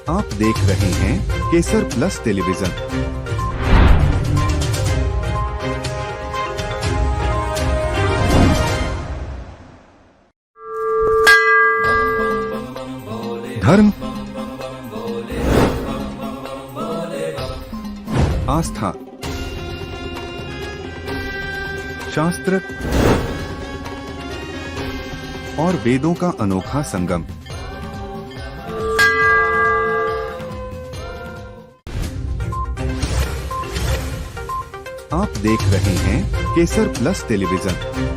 आप देख रहे हैं केसर प्लस टेलीविजन। धर्म, आस्था, शास्त्र और वेदों का अनोखा संगम। आप देख रहे हैं केसर प्लस टेलीविजन।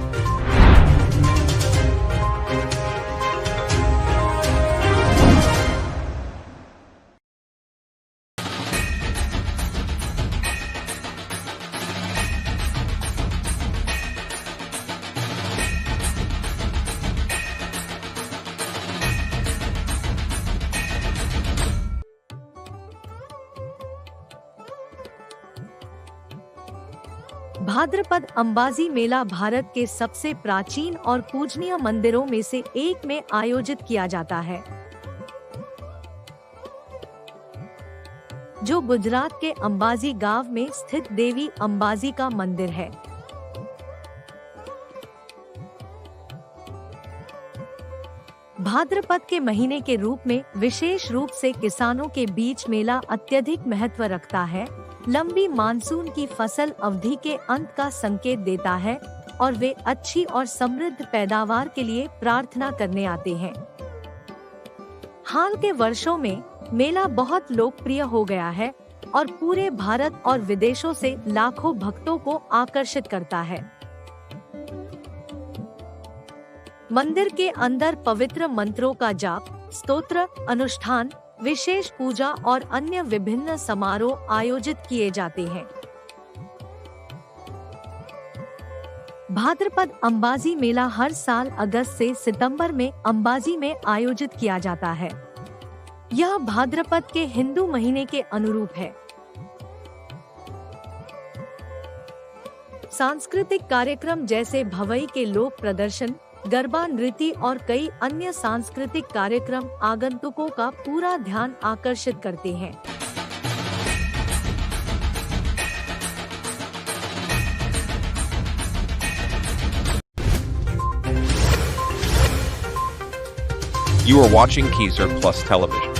भाद्रपद अंबाजी मेला भारत के सबसे प्राचीन और पूजनीय मंदिरों में से एक में आयोजित किया जाता है, जो गुजरात के अंबाजी गांव में स्थित देवी अंबाजी का मंदिर है। भाद्रपद के महीने के रूप में विशेष रूप से किसानों के बीच मेला अत्यधिक महत्व रखता है, लंबी मानसून की फसल अवधि के अंत का संकेत देता है और वे अच्छी और समृद्ध पैदावार के लिए प्रार्थना करने आते हैं। हाल के वर्षों में मेला बहुत लोकप्रिय हो गया है और पूरे भारत और विदेशों से लाखों भक्तों को आकर्षित करता है। मंदिर के अंदर पवित्र मंत्रों का जाप, स्तोत्र, अनुष्ठान, विशेष पूजा और अन्य विभिन्न समारोह आयोजित किए जाते हैं। भाद्रपद अंबाजी मेला हर साल अगस्त से सितंबर में अंबाजी में आयोजित किया जाता है। यह भाद्रपद के हिंदू महीने के अनुरूप है। सांस्कृतिक कार्यक्रम जैसे भवई के लोक प्रदर्शन, गरबा नृत्य और कई अन्य सांस्कृतिक कार्यक्रम आगंतुकों का पूरा ध्यान आकर्षित करते हैं। You are watching Kesar Plus Television.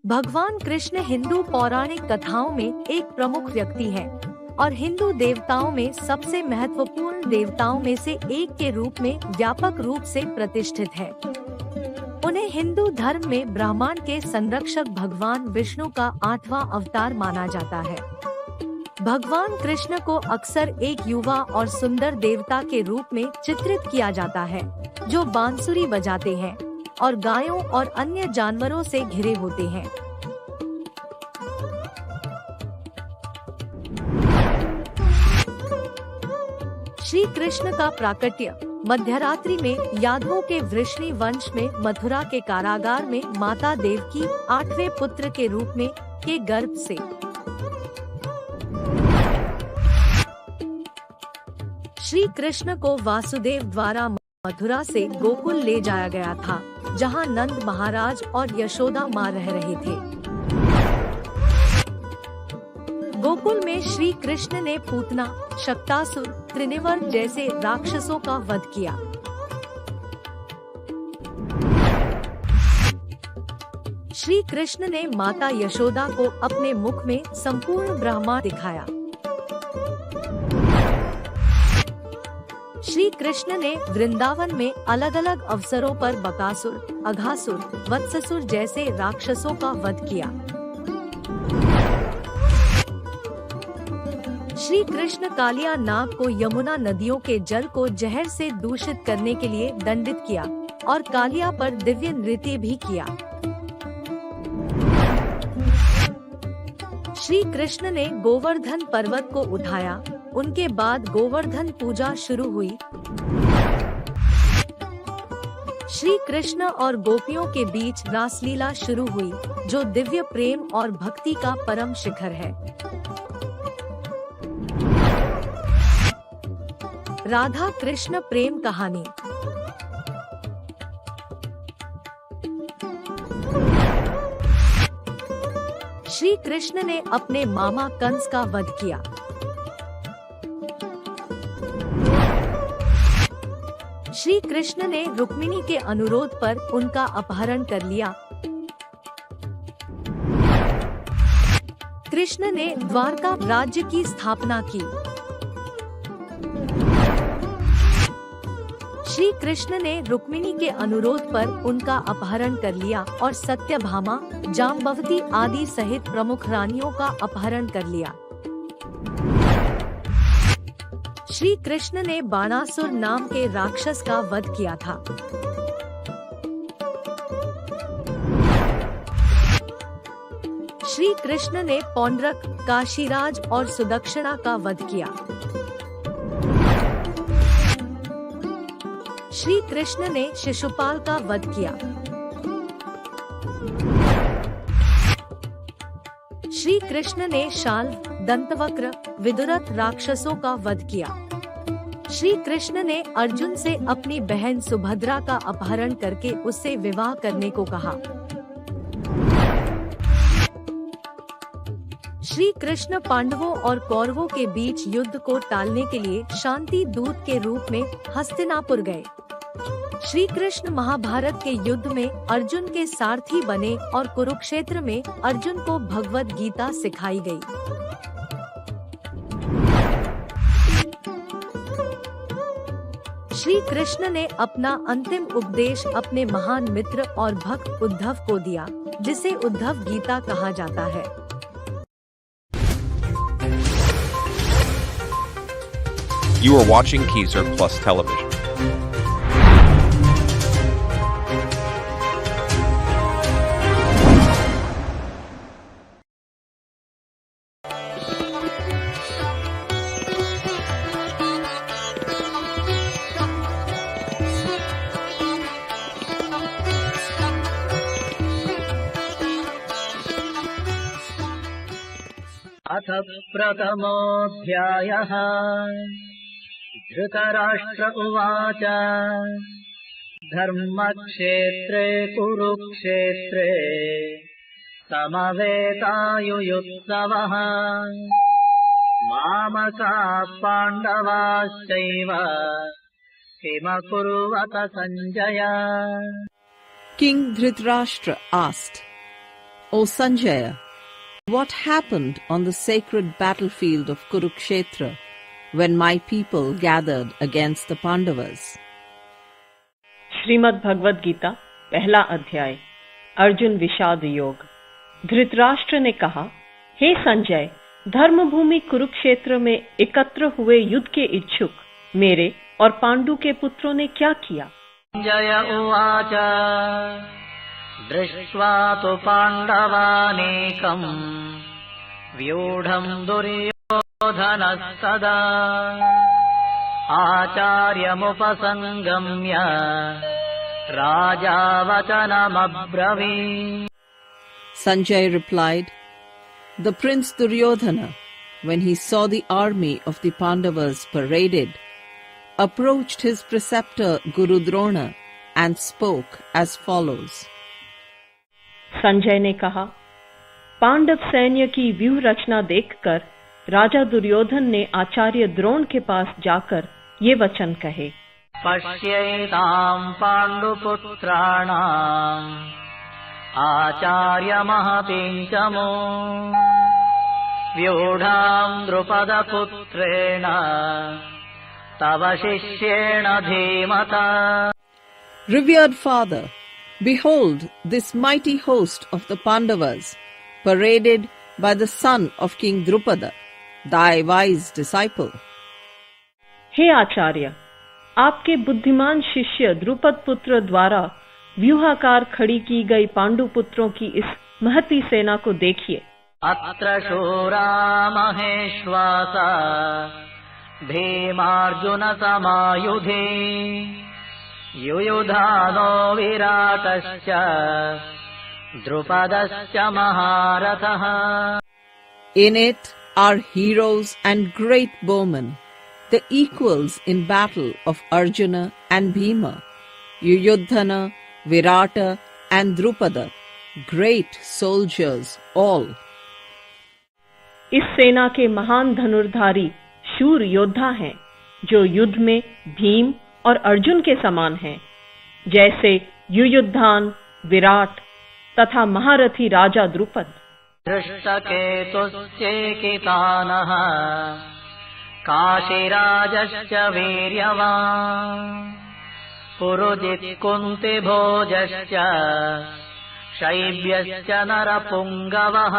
भगवान कृष्ण हिंदू पौराणिक कथाओं में एक प्रमुख व्यक्ति हैं और हिंदू देवताओं में सबसे महत्वपूर्ण देवताओं में से एक के रूप में व्यापक रूप से प्रतिष्ठित है। उन्हें हिंदू धर्म में ब्रह्मांड के संरक्षक भगवान विष्णु का 8वां अवतार माना जाता है। भगवान कृष्ण को अक्सर एक युवा और सुंदर देवता के रूप में चित्रित किया जाता है, जो बांसुरी बजाते हैं और गायों और अन्य जानवरों से घिरे होते हैं। श्री कृष्ण का प्राकट्य मध्यरात्रि में यादवों के वृष्णि वंश में मथुरा के कारागार में माता देवकी 8वें पुत्र के रूप में के गर्भ से। श्री कृष्ण को वासुदेव द्वारा मथुरा से गोकुल ले जाया गया था, जहां नंद महाराज और यशोदा माँ रह रहे थे। गोकुल में श्री कृष्ण ने पूतना, शक्तासुर, त्रिनिवर जैसे राक्षसों का वध किया। श्री कृष्ण ने माता यशोदा को अपने मुख में संपूर्ण ब्रह्मांड दिखाया। श्री कृष्ण ने वृंदावन में अलग अलग अवसरों पर बकासुर, अघासुर, वत्ससुर जैसे राक्षसों का वध किया। श्री कृष्ण कालिया नाग को यमुना नदियों के जल को जहर से दूषित करने के लिए दंडित किया और कालिया पर दिव्य नृत्य भी किया। श्री कृष्ण ने गोवर्धन पर्वत को उठाया, उनके बाद गोवर्धन पूजा शुरू हुई। श्री कृष्ण और गोपियों के बीच रासलीला शुरू हुई, जो दिव्य प्रेम और भक्ति का परम शिखर है। राधा कृष्ण प्रेम कहानी। श्री कृष्ण ने अपने मामा कंस का वध किया। श्री कृष्ण ने रुक्मिणी के अनुरोध पर उनका अपहरण कर लिया। कृष्ण ने द्वारका राज्य की स्थापना की। श्री कृष्ण ने रुक्मिणी के अनुरोध पर उनका अपहरण कर लिया और सत्यभामा, जाम्बवती आदि सहित प्रमुख रानियों का अपहरण कर लिया। श्री कृष्ण ने बाणासुर नाम के राक्षस का वध किया था। श्री कृष्ण ने पौंड्रक, काशीराज और सुदक्षिणा का वध किया। श्री कृष्ण ने शिशुपाल का वध किया। श्री कृष्ण ने शाल, दंतवक्र, विदुरथ राक्षसों का वध किया। श्री कृष्ण ने अर्जुन से अपनी बहन सुभद्रा का अपहरण करके उससे विवाह करने को कहा। श्री कृष्ण पांडवों और कौरवों के बीच युद्ध को टालने के लिए शांति दूत के रूप में हस्तिनापुर गए। श्री कृष्ण महाभारत के युद्ध में अर्जुन के सारथी बने और कुरुक्षेत्र में अर्जुन को भगवद गीता सिखाई गई। श्री कृष्ण ने अपना अंतिम उपदेश अपने महान मित्र और भक्त उद्धव को दिया, जिसे उद्धव गीता कहा जाता है। You are watching Kesar Plus Television. अथ प्रथमोऽध्यायः। धृतराष्ट्र उवाच धर्मक्षेत्रे कुरुक्षेत्रे समवेतायुयुत्सवः मामकाः पाण्डवाश्चैव किमकुर्वत Sanjay? King Dhritarashtra asked, O Sanjaya, what happened on the sacred battlefield of Kurukshetra when my people gathered against the Pandavas? Shrimad Bhagavad Gita पहला अध्याय अर्जुन विषाद योग। धृतराष्ट्र ने कहा, हे संजय, धर्मभूमि कुरुक्षेत्र में एकत्र हुए युद्ध के इच्छुक मेरे और पांडु के पुत्रों ने क्या किया? जय उवाच दृष्ट्वा तु पाण्डवानेकम् व्यूढम् दुर्योधनस्तदा आचार्यमुपसङ्गम्य राजा वचनमब्रवीत्. Sanjay replied, the prince Duryodhana, when he saw the army of the Pandavas paraded, approached his preceptor Guru Drona and spoke as follows. Sanjay ने कहा, पांडव सैन्य की व्यूह रचना देखकर राजा दुर्योधन ने आचार्य द्रोण के पास जाकर ये वचन कहे. पश्येताम् पाण्डुपुत्राणाम् आचार्य महतीञ्चमो व्यूढाम् द्रुपदपुत्रेण तव शिष्येण धीमता. Revered father, behold this mighty host of the Pandavas, paraded by the son of King Drupada, thy wise disciple. हे आचार्य, आपके बुद्धिमान शिष्य द्रुपद पुत्र द्वारा व्यूहाकार खड़ी की गई पांडु पुत्रों की इस महती सेना को देखिए. अत्र शूरा महेश्वासा Bhimarjun समायुधे युयुधानो विराटश्च द्रुपदश्च महारथः. In it are heroes and great bowmen, the equals in battle of Arjuna and Bhima, Yuyudhana, Virata and Drupada, great soldiers all. इस सेना के महान धनुर्धारी शूर योद्धा हैं, जो युद्ध में भीम और अर्जुन के समान हैं, जैसे युयुधान, विराट तथा महारथी राजा द्रुपद. दृष्टकेतुश्चेकितानः काशीराजश्च वीर्यवान् Purujit कुन्तिभोजश्च शैब्यश्च नरपुङ्गवः.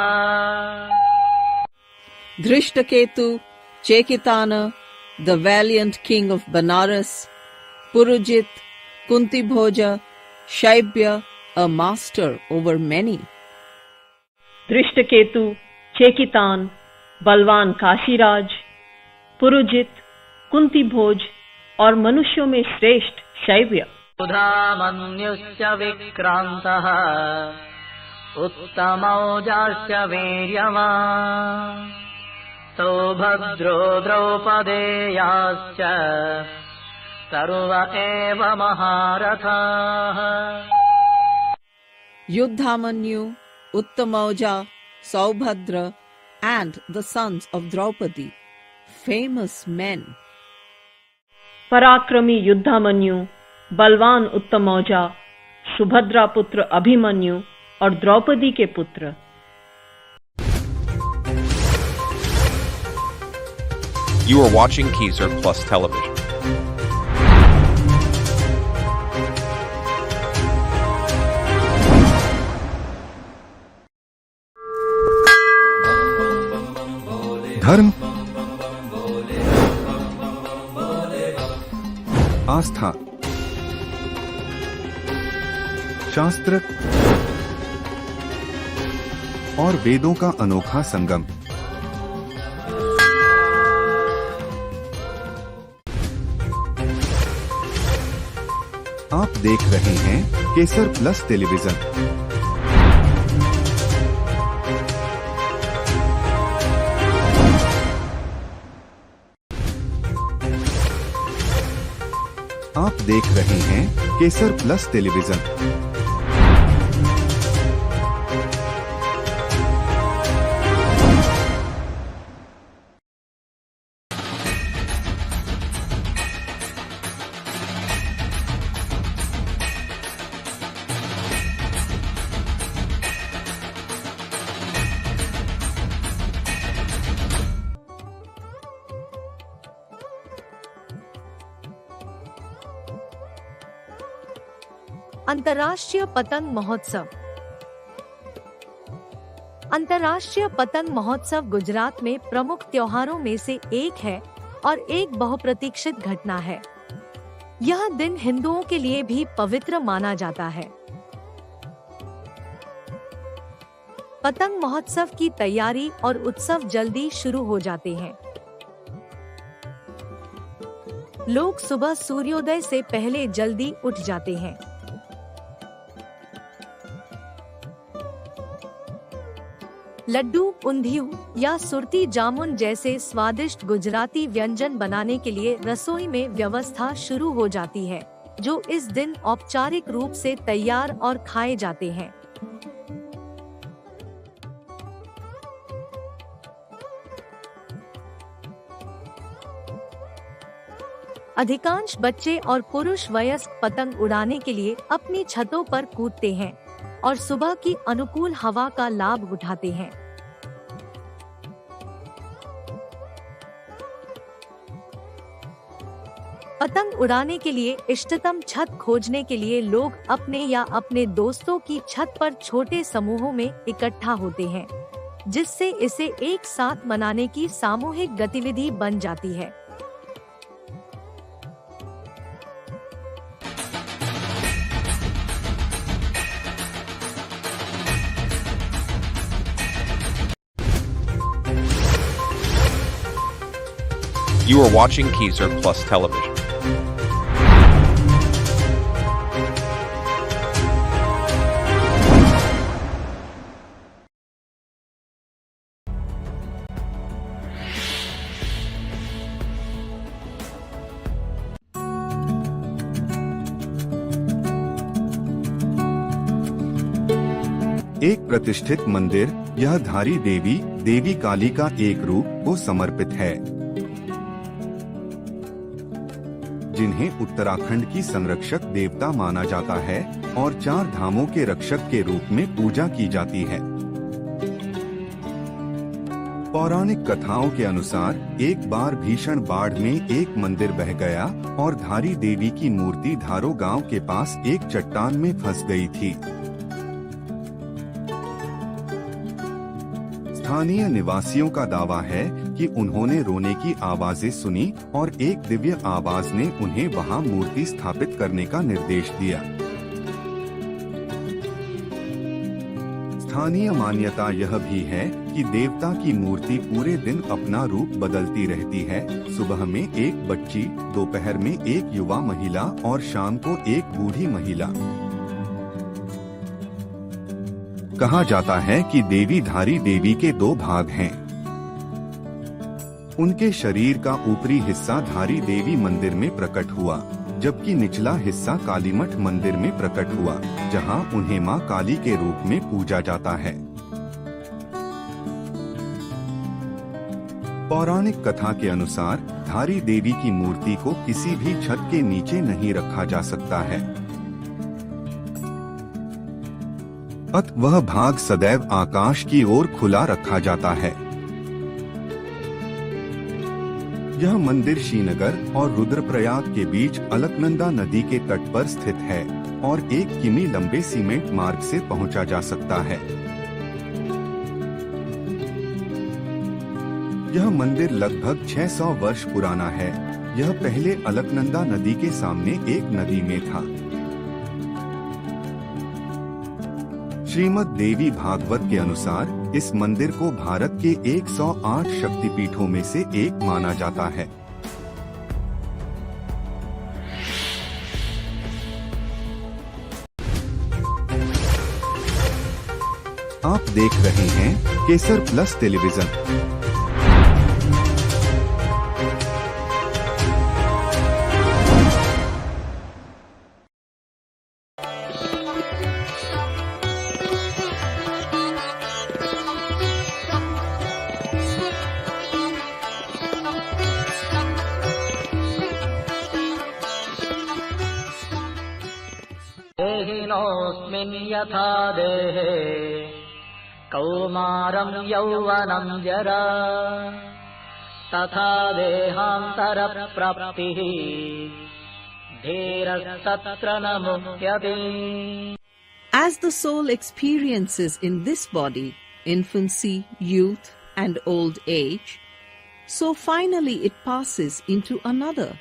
Drishtaketu, Chekitana, the valiant king of Banaras, Purujit, Kuntibhoja, Shaibya, a master over many. Dhrishtaketu, Chekitan, बलवान काशीराज, पुरुजित, कुंतीभोज और मनुष्यों में श्रेष्ठ शैव्य. सुधामन्युश्च विक्रान्तः उत्तमौजाश्च वीर्यवान् सौभद्रो द्रौपदेयाश्च सर्व एव महारथाः. Yuddhamanyu, Uttamauja, Saubhadra, and the sons of Draupadi, famous men. पराक्रमी युद्धामन्यु, बलवान उत्तमौजा, सुभद्रा पुत्र अभिमन्यु और द्रौपदी के पुत्र. You are watching Kesar Plus Television. धर्म, आस्था, शास्त्र और वेदों का अनोखा संगम. आप देख रहे हैं केसर प्लस टेलीविजन. आप देख रहे हैं केसर प्लस टेलीविजन. अंतर्राष्ट्रीय पतंग महोत्सव. अंतर्राष्ट्रीय पतंग महोत्सव गुजरात में प्रमुख त्योहारों में से एक है और एक बहुप्रतीक्षित घटना है. यह दिन हिंदुओं के लिए भी पवित्र माना जाता है. पतंग महोत्सव की तैयारी और उत्सव जल्दी शुरू हो जाते हैं. लोग सुबह सूर्योदय से पहले जल्दी उठ जाते हैं. लड्डू, उंधियू या सुरती जामुन जैसे स्वादिष्ट गुजराती व्यंजन बनाने के लिए रसोई में व्यवस्था शुरू हो जाती है, जो इस दिन औपचारिक रूप से तैयार और खाए जाते हैं. अधिकांश बच्चे और पुरुष वयस्क पतंग उड़ाने के लिए अपनी छतों पर कूदते हैं और सुबह की अनुकूल हवा का लाभ उठाते हैं. पतंग उड़ाने के लिए इष्टतम छत खोजने के लिए लोग अपने या अपने दोस्तों की छत पर छोटे समूहों में इकट्ठा होते हैं, जिससे इसे एक साथ मनाने की सामूहिक गतिविधि बन जाती है. You are watching Kesar Plus Television. एक प्रतिष्ठित मंदिर, यह धारी देवी देवी काली का एक रूप को समर्पित है, जिन्हें उत्तराखंड की संरक्षक देवता माना जाता है और 4 धामों के रक्षक के रूप में पूजा की जाती है। पौराणिक कथाओं के अनुसार एक बार भीषण बाढ़ में एक मंदिर बह गया और धारी देवी की मूर्ति धारो गांव के पास एक चट्टान में फंस गई थी। स्थानीय निवासियों का दावा है कि उन्होंने रोने की आवाजें सुनी और एक दिव्य आवाज ने उन्हें वहां मूर्ति स्थापित करने का निर्देश दिया। स्थानीय मान्यता यह भी है कि देवता की मूर्ति पूरे दिन अपना रूप बदलती रहती है। सुबह में एक बच्ची, दोपहर में एक युवा महिला और शाम को एक बूढ़ी महिला। कहा जाता है कि देवी धारी देवी के 2 भाग हैं। उनके शरीर का ऊपरी हिस्सा धारी देवी मंदिर में प्रकट हुआ, जबकि निचला हिस्सा कालीमठ मंदिर में प्रकट हुआ, जहां उन्हें मां काली के रूप में पूजा जाता है। पौराणिक कथा के अनुसार धारी देवी की मूर्ति को किसी भी छत के नीचे नहीं रखा जा सकता है। अत वह भाग सदैव आकाश की ओर खुला रखा जाता है। यह मंदिर श्रीनगर और रुद्रप्रयाग के बीच अलकनंदा नदी के तट पर स्थित है और 1 किमी लंबे सीमेंट मार्ग से पहुंचा जा सकता है। यह मंदिर लगभग 600 वर्ष पुराना है। यह पहले अलकनंदा नदी के सामने एक नदी में था। श्रीमद् देवी भागवत के अनुसार इस मंदिर को भारत के 108 शक्तिपीठों में से एक माना जाता है। आप देख रहे हैं केसर प्लस टेलीविजन। देहिनोऽस्मिन् यथा देहे कौमारं यौवनं जरा तथा देहान्तरप्राप्तिः धीरस्तत्र न मुह्यते। As the soul experiences in this body infancy, youth and old age, so finally it passes into another.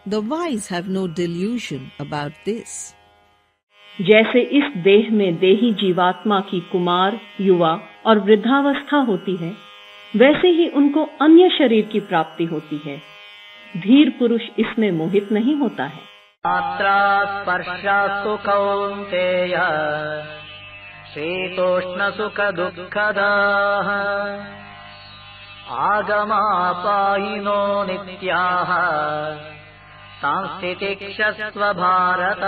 The wise have no delusion about this. जैसे इस देह में देही जीवात्मा की कुमार, युवा और वृद्धावस्था होती है, वैसे ही उनको अन्य शरीर की प्राप्ति होती है। धीर पुरुष इसमें मोहित नहीं होता है। मात्रा स्पर्शास्तु कौन्तेय शीतोष्ण सुख दुःखदाः आगमापायिनो नित्याः सांस्थितिक्षस्व Bharat.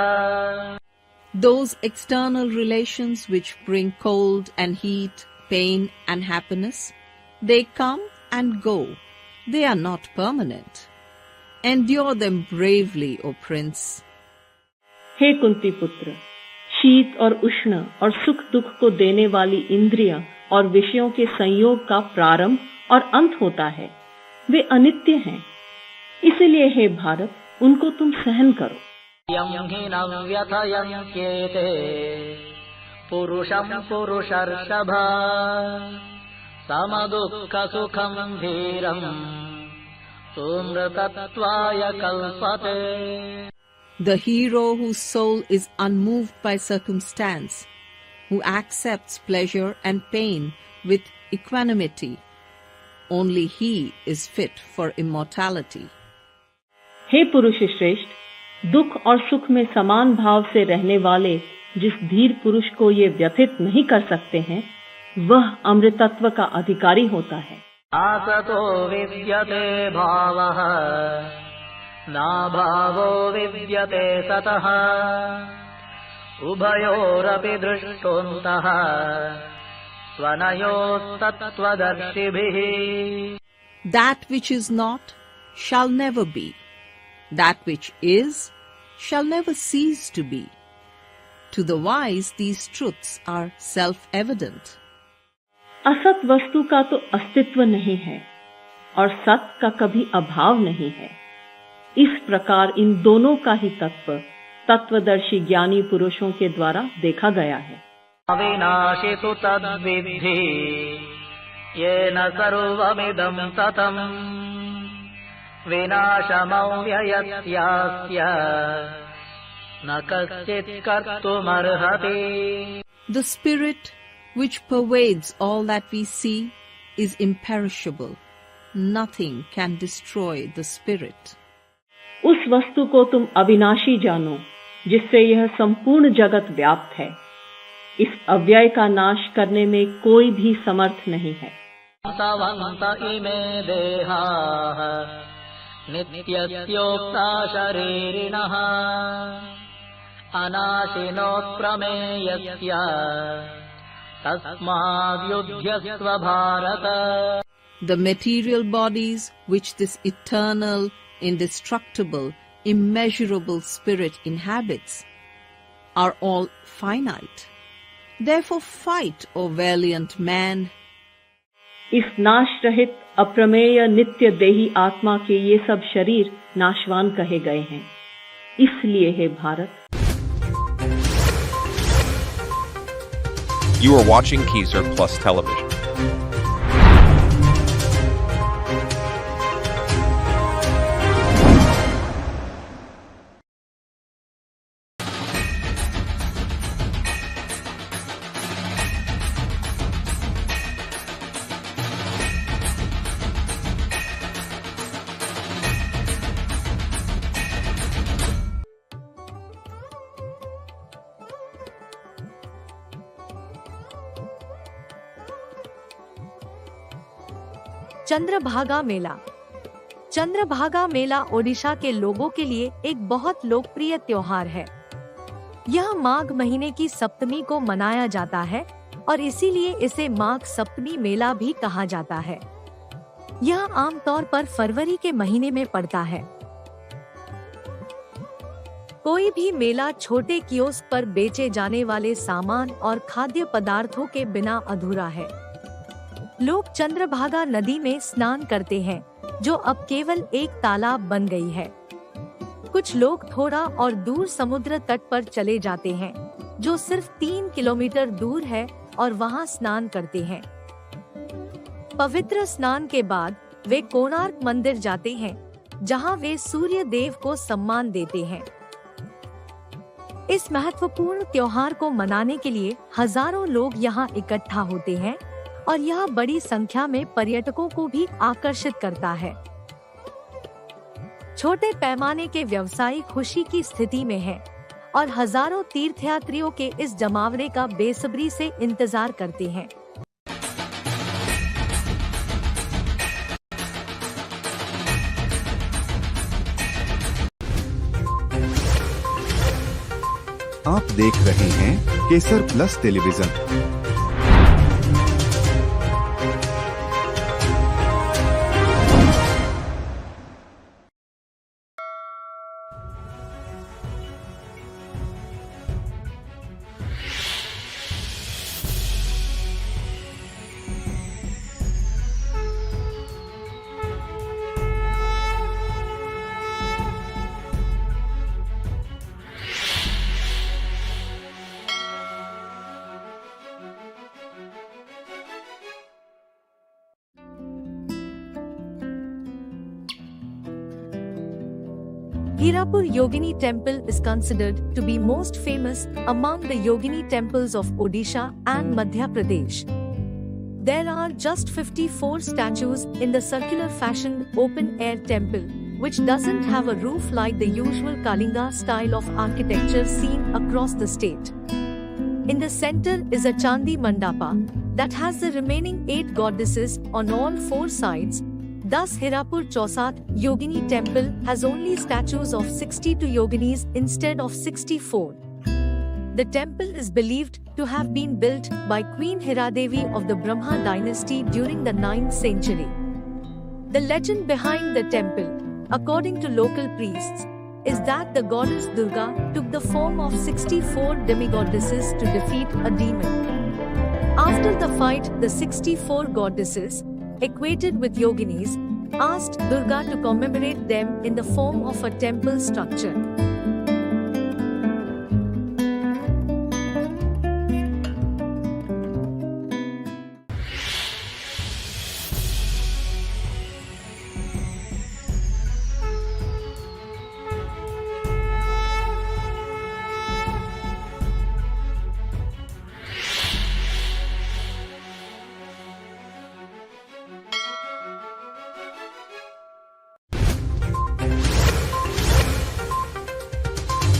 Those external relations which bring cold and heat, pain and happiness, they come and go. They are not permanent. Endure them bravely, O Prince. हे कुंती पुत्र, शीत और उष्ण और सुख दुख को देने वाली इंद्रियां और विषयों के संयोग का प्रारंभ और अंत होता है। वे अनित्य हैं। इसलिए हे भारत, उनको तुम सहन करो। यं हि न व्यथयन्त्येते पुरुषं पुरुषर्षभ समदुःखसुखं धीरं सुमृतत्वाय कल्पते। The hero whose soul is unmoved by circumstance, who accepts pleasure and pain with equanimity, only he is fit for immortality. हे पुरुष श्रेष्ठ, दुख और सुख में समान भाव से रहने वाले जिस धीर पुरुष को ये व्यथित नहीं कर सकते हैं, वह अमृतत्व का अधिकारी होता है। आसतो विद्यते भावः न भावो विद्यते सतः उभयोरपि दृष्टोऽन्तः स्वनयोस्तत्त्वदर्शिभिः That which is not shall never be. That which is shall never cease to be. To the wise, these truths are self-evident. असत वस्तु का तो अस्तित्व नहीं है और सत का कभी अभाव नहीं है। इस प्रकार इन दोनों का ही तत्वदर्शी ज्ञानी पुरुषों के द्वारा देखा गया है। अविनाशी तु तद्विद्धि येन सर्वमिदं ततम् विनाशमव्ययस्यास्य न कश्चित् कर्तुमर्हति। The spirit which pervades all that we see is imperishable. Nothing can destroy the spirit. उस वस्तु को तुम अविनाशी जानो जिससे यह संपूर्ण जगत व्याप्त है। इस अव्यय का नाश करने में कोई भी समर्थ नहीं है। सवन्त इमे देहाः नित्यस्योक्ता शरीरिणः अनाशिनो प्रमेयस्य तस्माद्युध्यस्व Bharat. The material bodies which this eternal, indestructible, immeasurable spirit inhabits are all finite. Therefore fight, O valiant man. इस नाश रहित अप्रमेय नित्य देही आत्मा के ये सब शरीर नाशवान कहे गए हैं। इसलिए हे Bharat. You are watching Kesar Plus Television. Chandrabhaga मेला। चंद्रभागा मेला ओडिशा के लोगों के लिए एक बहुत लोकप्रिय त्योहार है। यह माघ महीने की सप्तमी को मनाया जाता है और इसीलिए इसे माघ सप्तमी मेला भी कहा जाता है। यह आमतौर पर फरवरी के महीने में पड़ता है। कोई भी मेला छोटे कियोस्क पर बेचे जाने वाले सामान और खाद्य पदार्थों के बिना अधूरा है। लोग चंद्रभागा नदी में स्नान करते हैं, जो अब केवल एक तालाब बन गई है। कुछ लोग थोड़ा और दूर समुद्र तट पर चले जाते हैं, जो सिर्फ 3 किलोमीटर दूर है, और वहां स्नान करते हैं। पवित्र स्नान के बाद वे कोणार्क मंदिर जाते हैं, जहां वे सूर्य देव को सम्मान देते हैं। इस महत्वपूर्ण त्योहार को मनाने के लिए हजारों लोग यहाँ इकट्ठा होते हैं और यह बड़ी संख्या में पर्यटकों को भी आकर्षित करता है। छोटे पैमाने के व्यवसायी खुशी की स्थिति में हैं और हजारों तीर्थयात्रियों के इस जमावड़े का बेसब्री से इंतजार करते हैं। आप देख रहे हैं Kesar Plus Television. Hirapur Yogini Temple is considered to be most famous among the Yogini temples of Odisha and Madhya Pradesh. There are just 54 statues in the circular fashioned open-air temple, which doesn't have a roof like the usual Kalinga style of architecture seen across the state. In the center is a Chandi Mandapa that has the remaining 8 goddesses on all 4 sides. Thus, Hirapur Chausat Yogini Temple has only statues of 62 yoginis instead of 64. The temple is believed to have been built by Queen Hiradevi of the Brahma dynasty during the 9th century. The legend behind the temple, according to local priests, is that the goddess Durga took the form of 64 demigoddesses to defeat a demon. After the fight, the 64 goddesses, equated with yoginis, asked Durga to commemorate them in the form of a temple structure.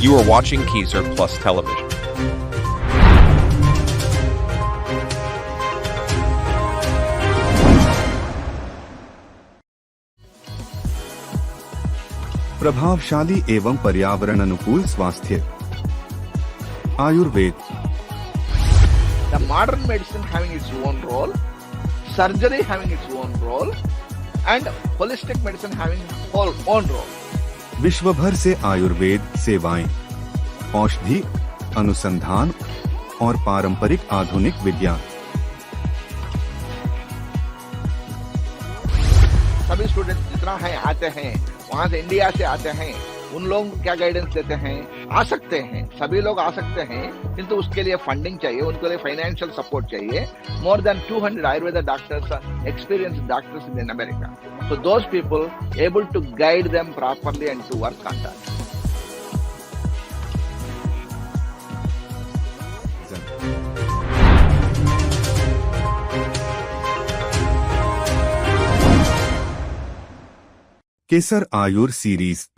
You are watching Kesar Plus Television. प्रभावशाली एवं पर्यावरण अनुकूल स्वास्थ्य। Ayurveda. The modern medicine having its own role, surgery having its own role, and holistic medicine having its own role. विश्व भर से आयुर्वेद सेवाएं, औषधि, अनुसंधान और पारंपरिक आधुनिक विज्ञान। सभी स्टूडेंट्स जितना है आते हैं, वहाँ से इंडिया से आते हैं, उन लोगों को क्या गाइडेंस देते हैं? आ सकते हैं, सभी लोग आ सकते हैं, किंतु उसके लिए फंडिंग चाहिए, उनके लिए फाइनेंशियल सपोर्ट चाहिए। More than 200 Ayurveda doctors are experienced doctors in America. So those people able to guide them properly and to work on that. Kesar Ayur series.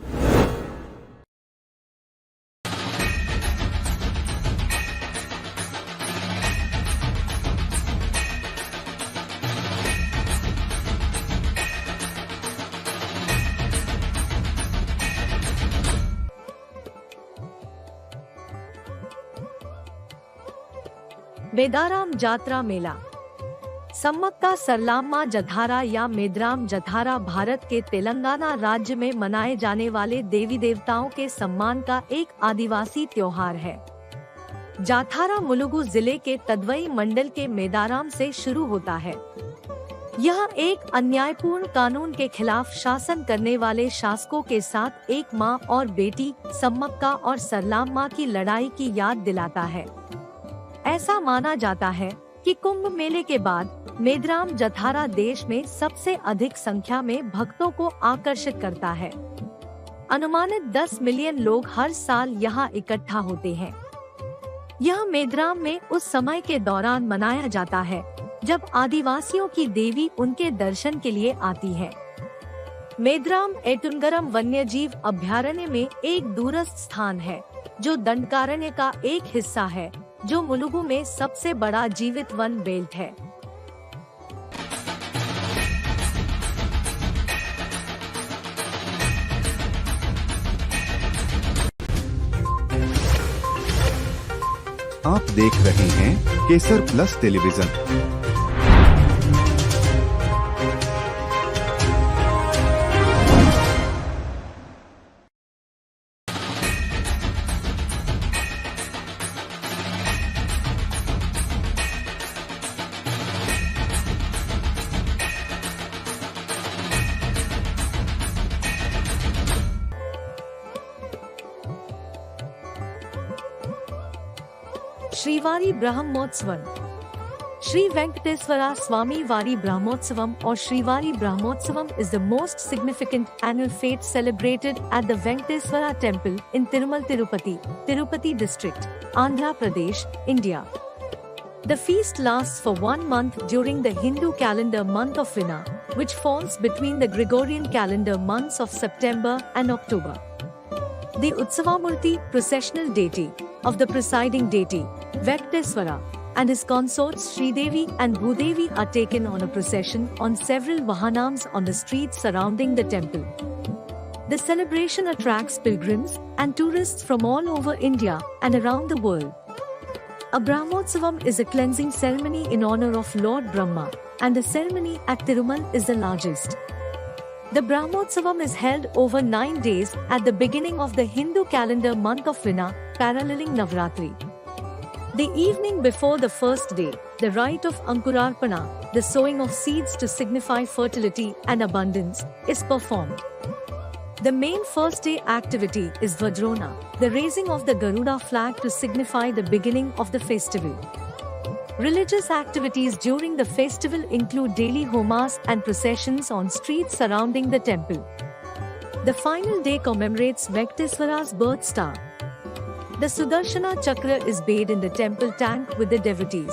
Medaram Jatra मेला। सम्मक्का सरलाम्मा जथारा या मेदराम जथारा भारत के तेलंगाना राज्य में मनाए जाने वाले देवी देवताओं के सम्मान का एक आदिवासी त्योहार है। जाथारा मुलुगु जिले के तदवई मंडल के मेदाराम से शुरू होता है। यह एक अन्यायपूर्ण कानून के खिलाफ शासन करने वाले शासकों के साथ एक मां और बेटी सम्मक्का और सरलाम्मा की लड़ाई की याद दिलाता है। ऐसा माना जाता है कि कुंभ मेले के बाद मेदराम जथारा देश में सबसे अधिक संख्या में भक्तों को आकर्षित करता है। अनुमानित 10 मिलियन लोग हर साल यहाँ इकट्ठा होते हैं। यह मेदराम में उस समय के दौरान मनाया जाता है जब आदिवासियों की देवी उनके दर्शन के लिए आती है। मेदराम एटुनगरम वन्यजीव अभयारण्य में एक दूरस्थ स्थान है जो दंडकारण्य का एक हिस्सा है, जो मुलुगु में सबसे बड़ा जीवित वन बेल्ट है। आप देख रहे हैं Kesar Plus television. Srivari Brahmotsavam. Sri Venkateswara Swami Vari Brahmotsavam or Shrivari Brahmotsavam is the most significant annual fete celebrated at the Venkateswara Temple in Tirumal Tirupati, Tirupati district, Andhra Pradesh, India. The feast lasts for 1 month during the Hindu calendar month of Vina, which falls between the Gregorian calendar months of September and October. The Utsavamurti, processional deity, of the presiding deity, Venkateswara, and his consorts Sridevi and Bhudevi are taken on a procession on several vahanams on the streets surrounding the temple. The celebration attracts pilgrims and tourists from all over India and around the world. A Brahmotsavam is a cleansing ceremony in honor of Lord Brahma, and the ceremony at Tirumal is the largest. The Brahmotsavam is held over 9 days at the beginning of the Hindu calendar month of Vina, paralleling Navratri. The evening before the first day, the rite of Ankurarpana, the sowing of seeds to signify fertility and abundance, is performed. The main first day activity is Vajrona, the raising of the Garuda flag to signify the beginning of the festival. Religious activities during the festival include daily homas and processions on streets surrounding the temple. The final day commemorates Venkateswara's birth star. The Sudarshana Chakra is bathed in the temple tank with the devotees.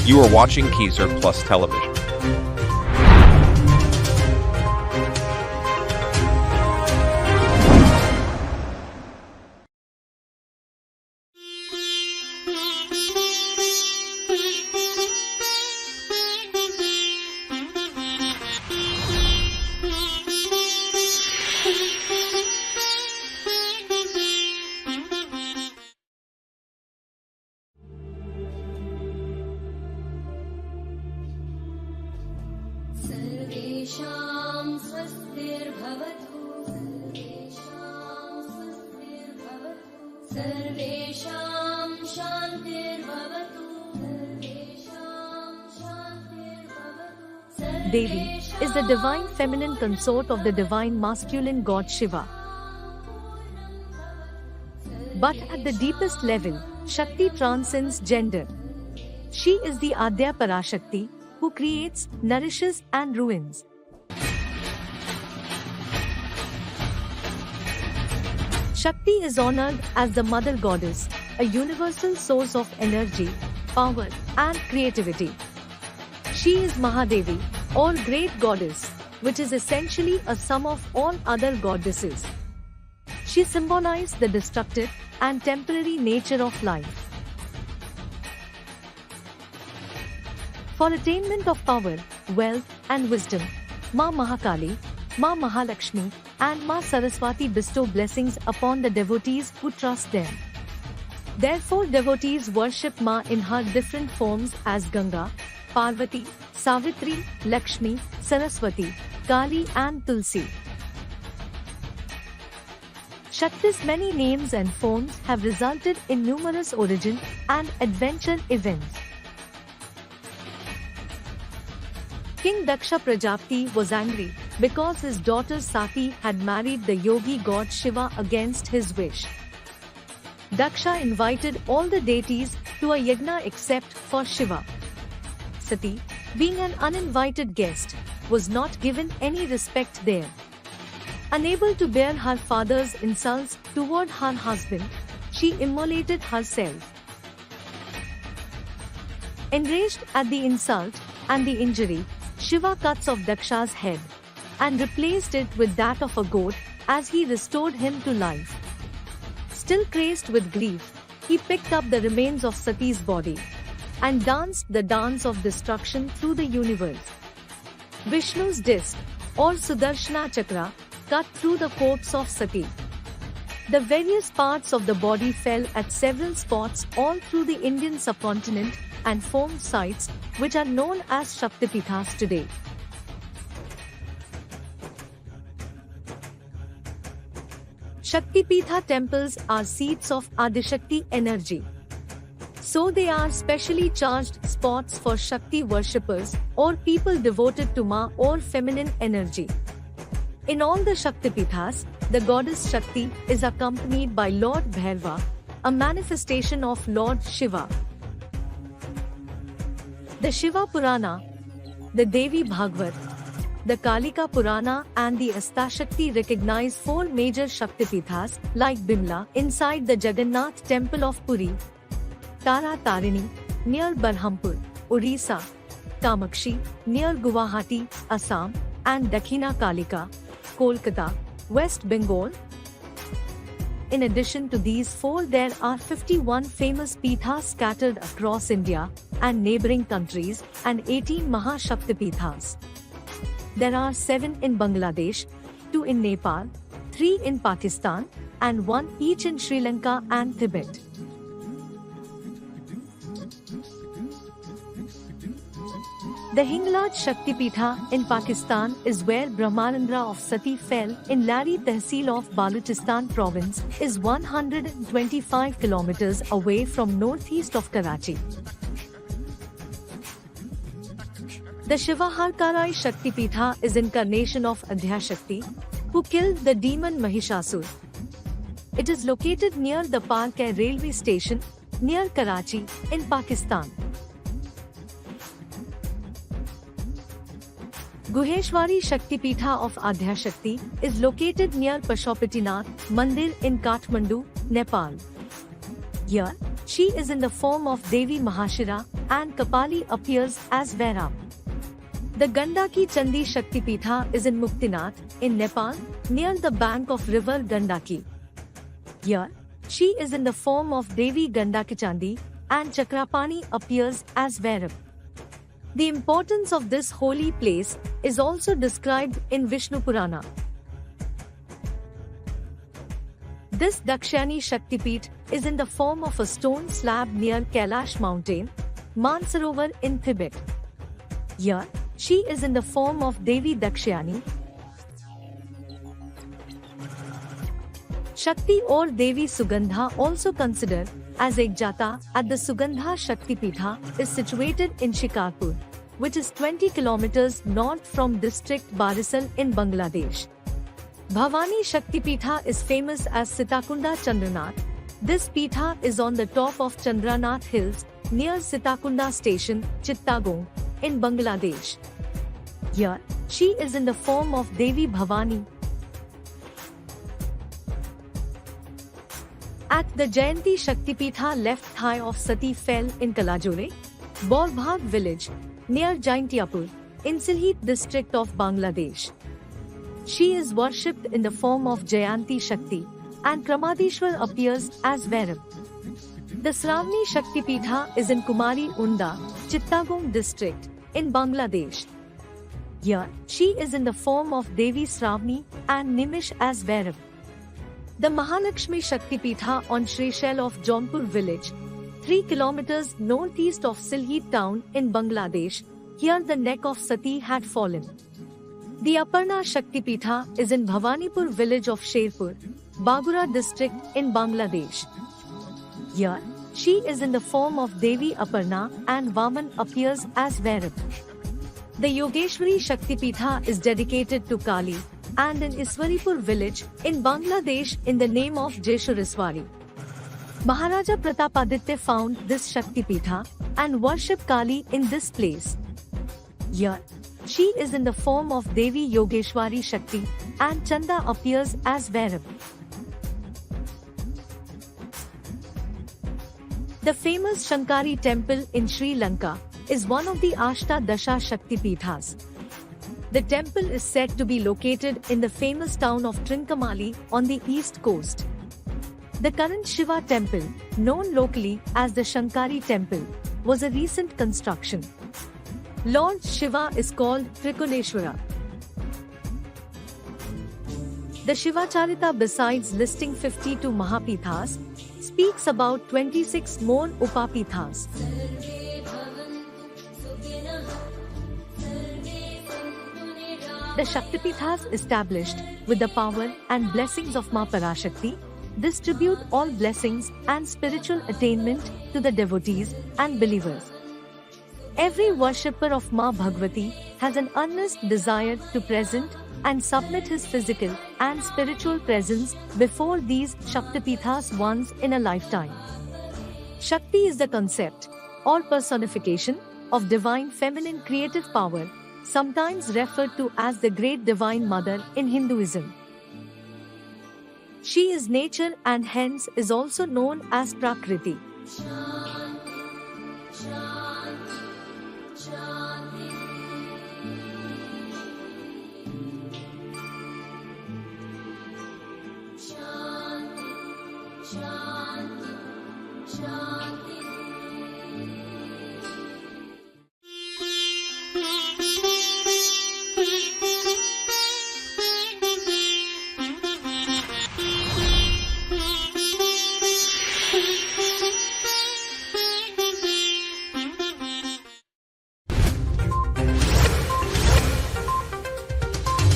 You are watching Kesar Plus Television. सर्वेषां स्वस्तिर्भवतु सर्वेषां शान्तिर्भवतु Devi is the divine feminine consort of the divine masculine god Shiva. But at the deepest level, Shakti transcends gender. She is the Adya Parashakti, who creates, nourishes and ruins. Shakti is honored as the mother goddess, a universal source of energy, power and creativity. She is Mahadevi, or great goddess, which is essentially a sum of all other goddesses. She symbolizes the destructive and temporary nature of life. For attainment of power, wealth and wisdom, Ma Mahakali, Ma Mahalakshmi and Ma Saraswati bestow blessings upon the devotees who trust them. Therefore, devotees worship Ma in her different forms as Ganga, Parvati, Savitri, Lakshmi, Saraswati, Kali and Tulsi. Shakti's many names and forms have resulted in numerous origin and adventure events. King Daksha Prajapati was angry because his daughter Sati had married the yogi god Shiva against his wish. Daksha invited all the deities to a yajna except for Shiva. Sati, being an uninvited guest, was not given any respect there. Unable to bear her father's insults toward her husband, she immolated herself. Enraged at the insult and the injury, Shiva cuts off Daksha's head and replaced it with that of a goat as he restored him to life. Still crazed with grief, he picked up the remains of Sati's body and danced the dance of destruction through the universe. Vishnu's disc, or Sudarshana Chakra, cut through the corpse of Sati. The various parts of the body fell at several spots all through the Indian subcontinent and formed sites which are known as Shaktipithas today. Shaktipitha temples are seats of Adishakti energy. So they are specially charged spots for Shakti worshippers or people devoted to Ma or feminine energy. In all the Shaktipithas, the goddess Shakti is accompanied by Lord Bhairava, a manifestation of Lord Shiva. The Shiva Purana, the Devi Bhagavad, the Kalika Purana and the Astashakti recognize 4 major Shaktipithas like Bimla inside the Jagannath temple of Puri, Tara Tarini near Berhampur, Odisha, Kamakshi near Guwahati, Assam, and Dakhina Kalika, Kolkata, West Bengal. In addition to these 4, there are 51 famous Pithas scattered across India and neighboring countries and 18 Mahashaktipithas. There are 7 in Bangladesh, 2 in Nepal, 3 in Pakistan, and 1 each in Sri Lanka and Tibet. The Hinglaj Shaktipitha in Pakistan is where Brahmanandra of Sati fell in Lari Tehsil of Balochistan province is 125 kilometers away from northeast of Karachi. The Shivaharkarai Shaktipitha is incarnation of Adhyashakti, who killed the demon Mahishasur. It is located near the Parkai railway station, near Karachi, in Pakistan. Guheshwari Shaktipitha of Adhyashakti is located near Pashupatinath Mandir in Kathmandu, Nepal. Here, she is in the form of Devi Mahashira and Kapali appears as Vairab. The Gandaki Chandi Shaktipitha is in Muktinath, in Nepal, near the bank of river Gandaki. Here, she is in the form of Devi Gandaki and Chakrapani appears as Vairab. The importance of this holy place is also described in Vishnu Purana. This Dakshani Shaktipith is in the form of a stone slab near Kailash mountain, Mansarovar in Tibet. Here, she is in the form of Devi Dakshayani. Shakti or Devi Sugandha, also considered as Ekjata at the Sugandha Shaktipitha, is situated in Shikarpur, which is 20 kilometers north from district Barisal in Bangladesh. Bhavani Shaktipitha is famous as Sitakunda Chandranath. This Pitha is on the top of Chandranath Hills near Sitakunda Station, Chittagong, in Bangladesh. Here, she is in the form of Devi Bhavani. At the Jayanti Shaktipitha, left thigh of Sati fell in Kalajore, Borbhag village, near Jaintiapur, in Silheet district of Bangladesh. She is worshipped in the form of Jayanti Shakti, and Kramadishwar appears as Vairab. The Sravani Shaktipitha is in Kumari Unda, Chittagong district, in Bangladesh. Here, she is in the form of Devi Sravani and Nimish as Vairab. The Mahalakshmi Shaktipitha on Shrishel of Jaunpur village, 3 kilometers northeast of Silheet town in Bangladesh. Here the neck of Sati had fallen. The Aparna Shaktipitha is in Bhavanipur village of Sherpur, Bagura district in Bangladesh. Here, she is in the form of Devi Aparna and Vaman appears as Vairab. The Yogeshwari Shaktipitha is dedicated to Kali and in Iswaripur village in Bangladesh in the name of Jeshuriswari. Maharaja Pratapaditya found this Shaktipitha and worshipped Kali in this place. Here, she is in the form of Devi Yogeshwari Shakti and Chanda appears as Vairab. The famous Shankari temple in Sri Lanka is one of the Ashta Dasha Shaktipithas. The temple is said to be located in the famous town of Trincomalee on the east coast. The current Shiva temple, known locally as the Shankari temple, was a recent construction. Lord Shiva is called Trikoneshwara. The Shivacharita, besides listing 52 Mahapithas, speaks about 26 more Upapithas. The Shaktipithas established with the power and blessings of Ma Parashakti distribute all blessings and spiritual attainment to the devotees and believers. Every worshipper of Ma Bhagavati has an earnest desire to present and submit his physical and spiritual presence before these Shaktipithas once in a lifetime. Shakti is the concept or personification of divine feminine creative power, sometimes referred to as the Great Divine Mother in Hinduism. She is nature and hence is also known as Prakriti.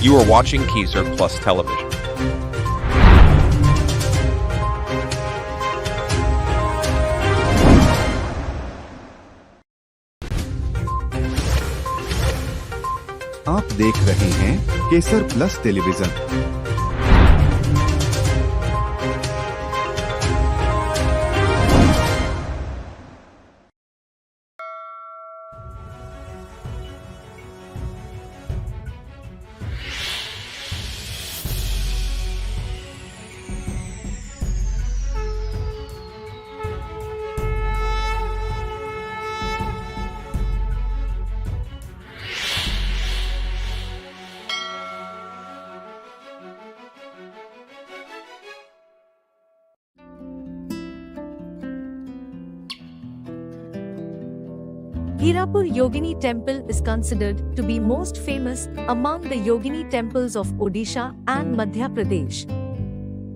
You are watching Kesar Plus Television. आप देख रहे हैं Kesar Plus Television. Hirapur Yogini Temple is considered to be most famous among the Yogini temples of Odisha and Madhya Pradesh.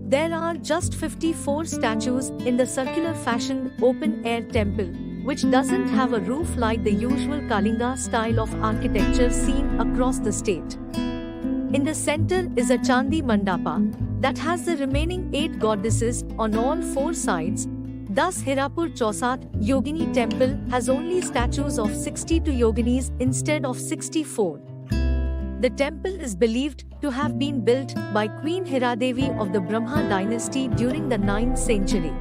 There are just 54 statues in the circular fashion open-air temple, which doesn't have a roof like the usual Kalinga style of architecture seen across the state. In the center is a Chandi Mandapa that has the remaining 8 goddesses on all 4 sides. Thus, Hirapur Chausat Yogini temple has only statues of 62 yoginis instead of 64. The temple is believed to have been built by Queen Hiradevi of the Brahma dynasty during the 9th century.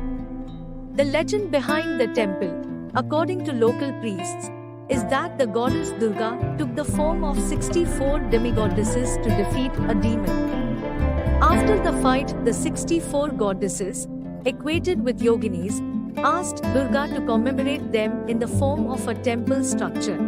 The legend behind the temple, according to local priests, is that the goddess Durga took the form of 64 demigoddesses to defeat a demon. After the fight, the 64 goddesses, equated with yoginis, asked Durga to commemorate them in the form of a temple structure.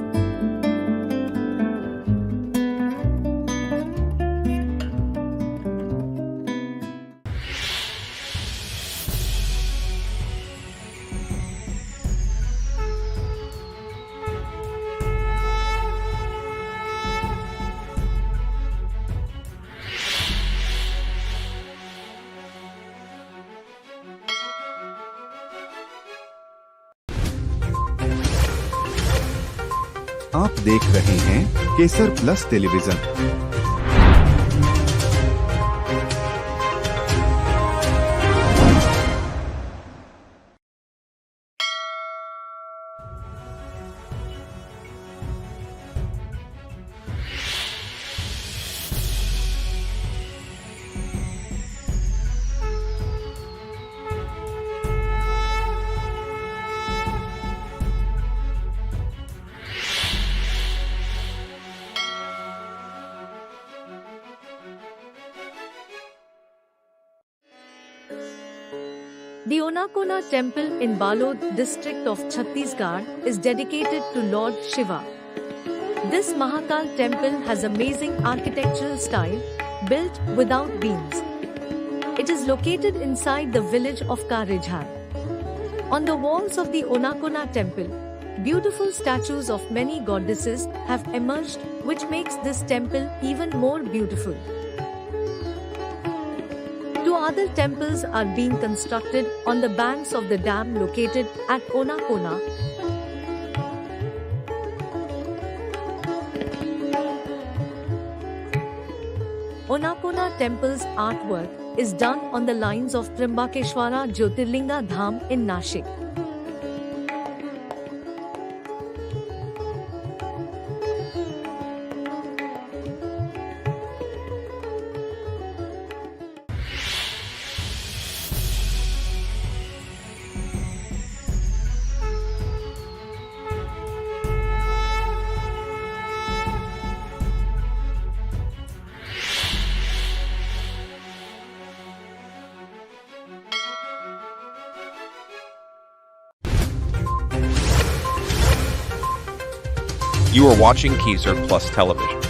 आप देख रहे हैं Kesar Plus Television. The Onakona temple in Balod district of Chhattisgarh is dedicated to Lord Shiva. This Mahakal temple has amazing architectural style, built without beams. It is located inside the village of Karijhar. On the walls of the Onakona temple, beautiful statues of many goddesses have emerged, which makes this temple even more beautiful. 2 other temples are being constructed on the banks of the dam located at Onakona. Onakona temple's artwork is done on the lines of Trimbakeshwara Jyotirlinga Dham in Nashik. You are watching Kesar Plus Television.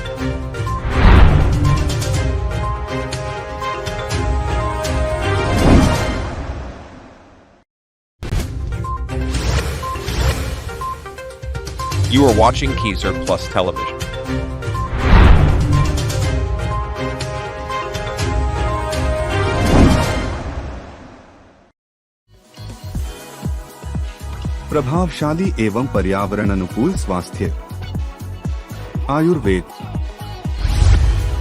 You are watching Kesar Plus Television. प्रभावशाली एवं पर्यावरण अनुकूल स्वास्थ्य। Ayurveda.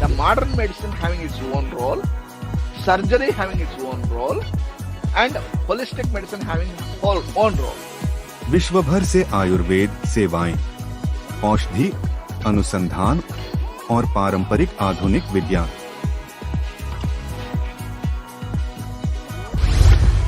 The modern medicine having its own role, surgery having its own role, and holistic medicine having its own role. विश्व भर से आयुर्वेद सेवाएं, औषधि, अनुसंधान और पारंपरिक आधुनिक विज्ञान।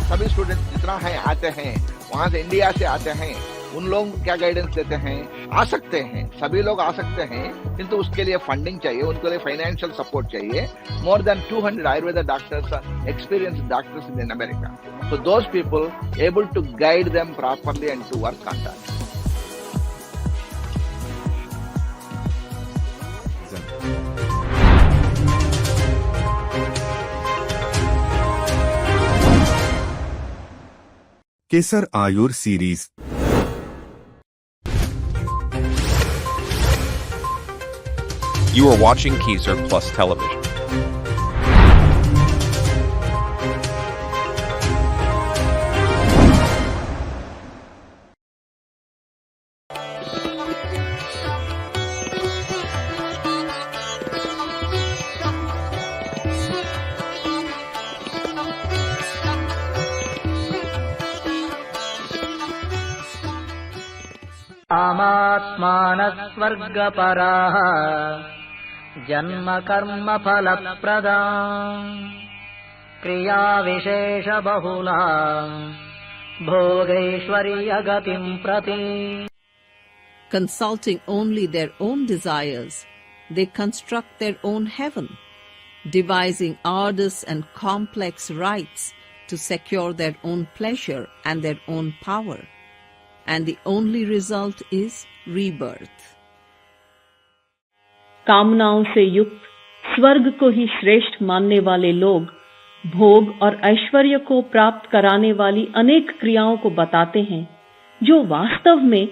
सभी स्टूडेंट्स जितना है आते हैं, वहाँ से इंडिया से आते हैं, उन लोगों को क्या गाइडेंस देते हैं, आ सकते हैं, सभी लोग आ सकते हैं, किंतु उसके लिए फंडिंग चाहिए, उनके लिए फाइनेंशियल सपोर्ट चाहिए। More than 200 Ayurveda doctors, experienced doctors in America. So those people able to guide them properly and to work on that. Kesar Ayur series. You are watching Kesar Plus Television. कामात्मानः स्वर्गपराः जन्म कर्म फलप्रदा क्रिया विशेष बहुला भोगैश्वर्यगतिं प्रति। Consulting only their own desires, they construct their own heaven, devising arduous and complex rites to secure their own pleasure and their own power. And the only result is rebirth. कामनाओं से युक्त स्वर्ग को ही श्रेष्ठ मानने वाले लोग भोग और ऐश्वर्य को प्राप्त कराने वाली अनेक क्रियाओं को बताते हैं, जो वास्तव में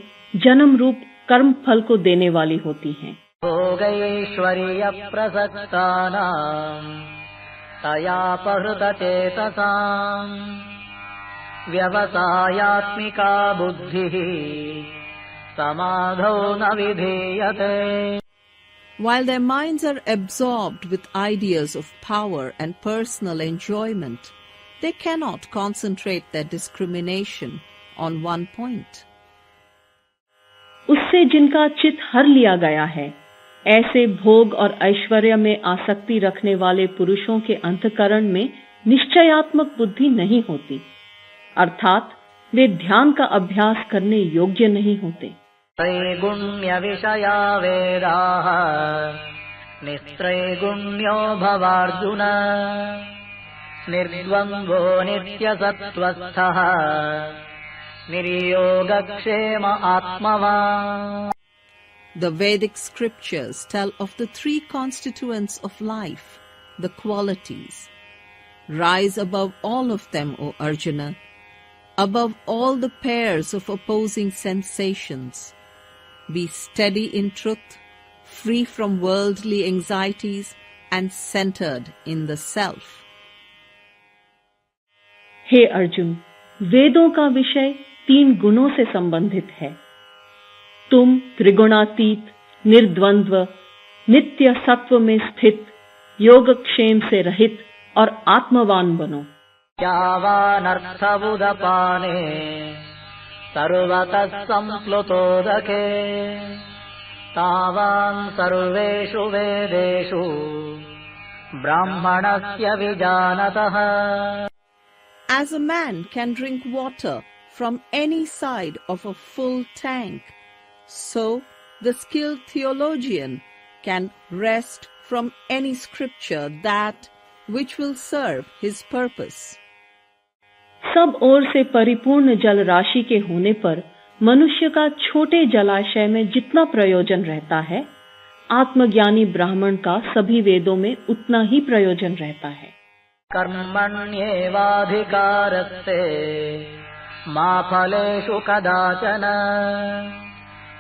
जन्म रूप कर्म फल को देने वाली होती हैं। भोगैश्वर्य प्रसक्तानां तया पहृतचेतसां व्यवसायात्मिका बुद्धिः समाधौ न विधीयते। While their minds are absorbed with ideas of power and personal enjoyment, they cannot concentrate their discrimination on one point. उससे जिनका चित्त हर लिया गया है, ऐसे भोग और ऐश्वर्य में आसक्ति रखने वाले पुरुषों के अंतःकरण में निश्चयात्मक बुद्धि नहीं होती, अर्थात वे ध्यान का अभ्यास करने योग्य नहीं होते। त्रैगुण्य विषया वेदाः निस्त्रैगुण्यो भवार्जुन निर्द्वन्द्वो नित्यसत्त्वस्थः निर्योगक्षेम आत्मवान्। The Vedic scriptures tell of the three constituents of life, the qualities. Rise above all of them, O Arjuna, above all the pairs of opposing sensations. Be steady in truth, free from worldly anxieties, and centered in the self. हे अर्जुन, वेदों का विषय 3 गुणों से संबंधित है। तुम त्रिगुणातीत, निर्द्वंद्व, नित्य सत्व में स्थित, योगक्षेम से रहित और आत्मवान बनो। यावानर्थबुधपाने सर्वतः सम्प्लुतोदके तावान् सर्वेषु वेदेषु ब्राह्मणस्य विजानतः। As a man can drink water from any side of a full tank, so the skilled theologian can wrest from any scripture that which will serve his purpose. सब ओर से परिपूर्ण जल राशि के होने पर मनुष्य का छोटे जलाशय में जितना प्रयोजन रहता है, आत्मज्ञानी ब्राह्मण का सभी वेदों में उतना ही प्रयोजन रहता है। कर्मण्येवाधिकारस्ते मा फलेषु कदाचन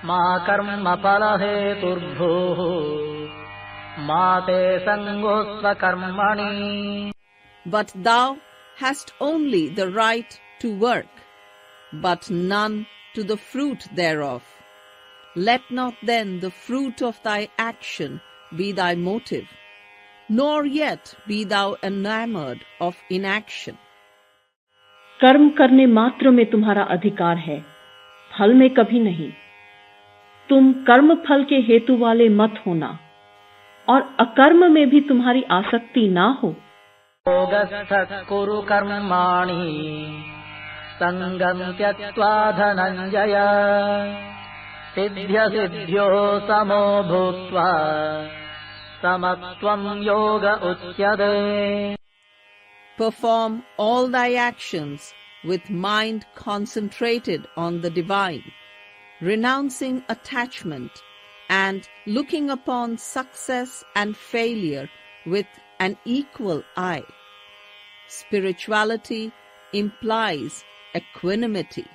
मा कर्मफलहेतुर्भूः मा ते संगोऽस्त्व कर्मणि। But thou hast only the right to work, but none to the fruit thereof. Let not then the fruit of thy action be thy motive, nor yet be thou enamored of inaction. कर्म करने मात्र में तुम्हारा अधिकार है, फल में कभी नहीं। तुम कर्म फल के हेतु वाले मत होना और अकर्म में भी तुम्हारी आसक्ति ना हो। योगस्थः कुरु कर्माणि संगं त्यक्त्वा धनञ्जय सिद्ध्यसिद्ध्यो समो भूत्वा समत्वं योग उच्यते। Perform all thy actions with mind concentrated on the divine, renouncing attachment and looking upon success and failure with an equal eye. Spirituality implies equanimity.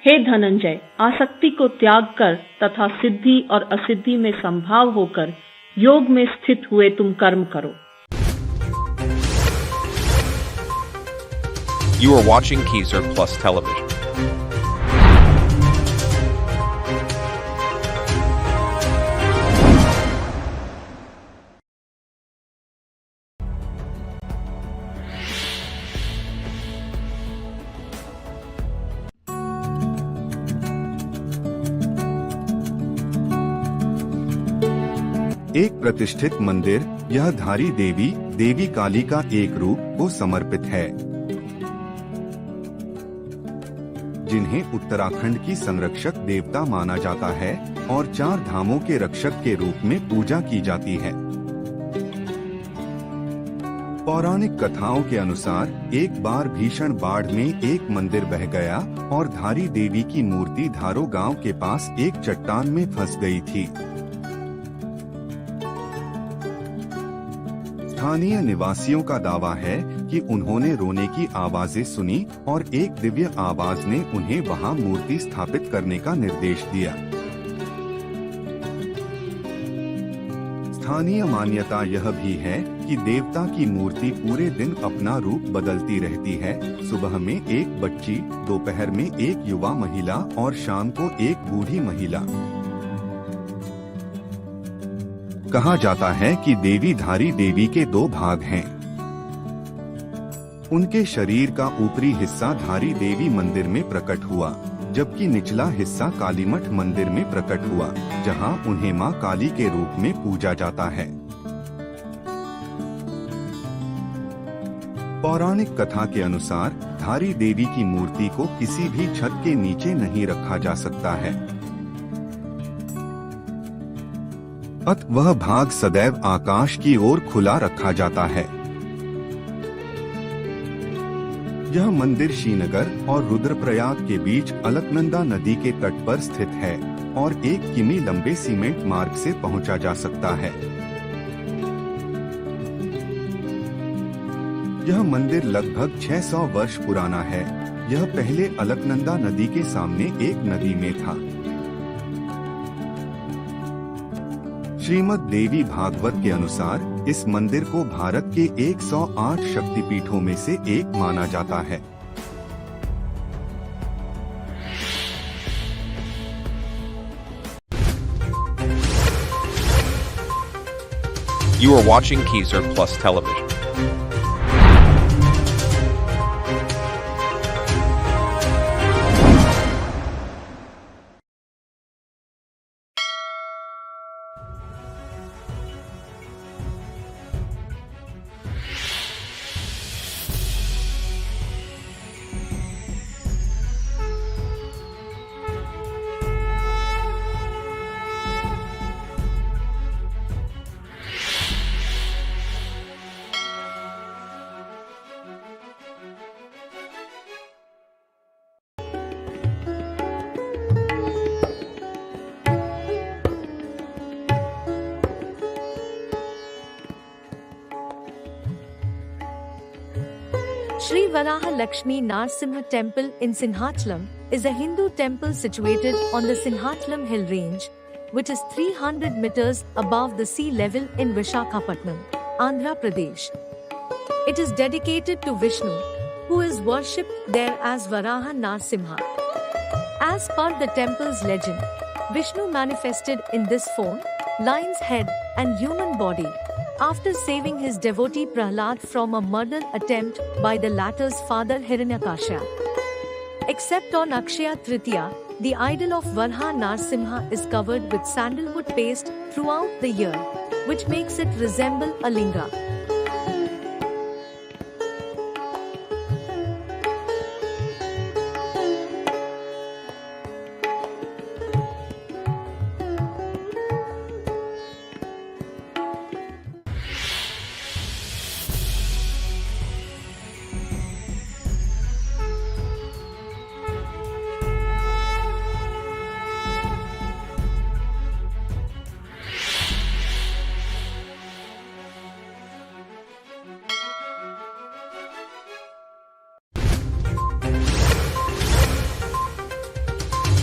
हे धनंजय, आसक्ति को त्याग कर तथा सिद्धि और असिद्धि में संभाव होकर योग में स्थित हुए तुम कर्म करो। You are watching Kesar Plus Television. एक प्रतिष्ठित मंदिर, यह धारी देवी देवी काली का एक रूप को समर्पित है, जिन्हें उत्तराखंड की संरक्षक देवता माना जाता है और 4 धामों के रक्षक के रूप में पूजा की जाती है। पौराणिक कथाओं के अनुसार एक बार भीषण बाढ़ में एक मंदिर बह गया और धारी देवी की मूर्ति धारो गांव के पास एक चट्टान में फंस गई थी। स्थानीय निवासियों का दावा है कि उन्होंने रोने की आवाजें सुनी और एक दिव्य आवाज ने उन्हें वहां मूर्ति स्थापित करने का निर्देश दिया। स्थानीय मान्यता यह भी है कि देवता की मूर्ति पूरे दिन अपना रूप बदलती रहती है। सुबह में एक बच्ची, दोपहर में एक युवा महिला और शाम को एक बूढ़ी महिला। कहा जाता है कि देवी धारी देवी के 2 भाग हैं। उनके शरीर का ऊपरी हिस्सा धारी देवी मंदिर में प्रकट हुआ, जबकि निचला हिस्सा कालीमठ मंदिर में प्रकट हुआ, जहां उन्हें मां काली के रूप में पूजा जाता है। पौराणिक कथा के अनुसार धारी देवी की मूर्ति को किसी भी छत के नीचे नहीं रखा जा सकता है, अतः वह भाग सदैव आकाश की ओर खुला रखा जाता है। यह मंदिर श्रीनगर और रुद्रप्रयाग के बीच अलकनंदा नदी के तट पर स्थित है और 1 किमी लंबे सीमेंट मार्ग से पहुंचा जा सकता है। यह मंदिर लगभग 600 वर्ष पुराना है। यह पहले अलकनंदा नदी के सामने एक नदी में था। श्रीमद् देवी भागवत के अनुसार इस मंदिर को भारत के 108 शक्तिपीठों में से एक माना जाता है। You are watching Kesar Plus Television. Sri Varaha Lakshmi Narsimha Temple in Sinhachalam is a Hindu temple situated on the Sinhachalam hill range, which is 300 meters above the sea level in Vishakhapatnam, Andhra Pradesh. It is dedicated to Vishnu, who is worshipped there as Varaha Narsimha. As per the temple's legend, Vishnu manifested in this form lion's head, and human body, after saving his devotee Prahlad from a murder attempt by the latter's father Hiranyakasha. Except on Akshaya Tritiya, the idol of Varha Narsimha is covered with sandalwood paste throughout the year, which makes it resemble a linga.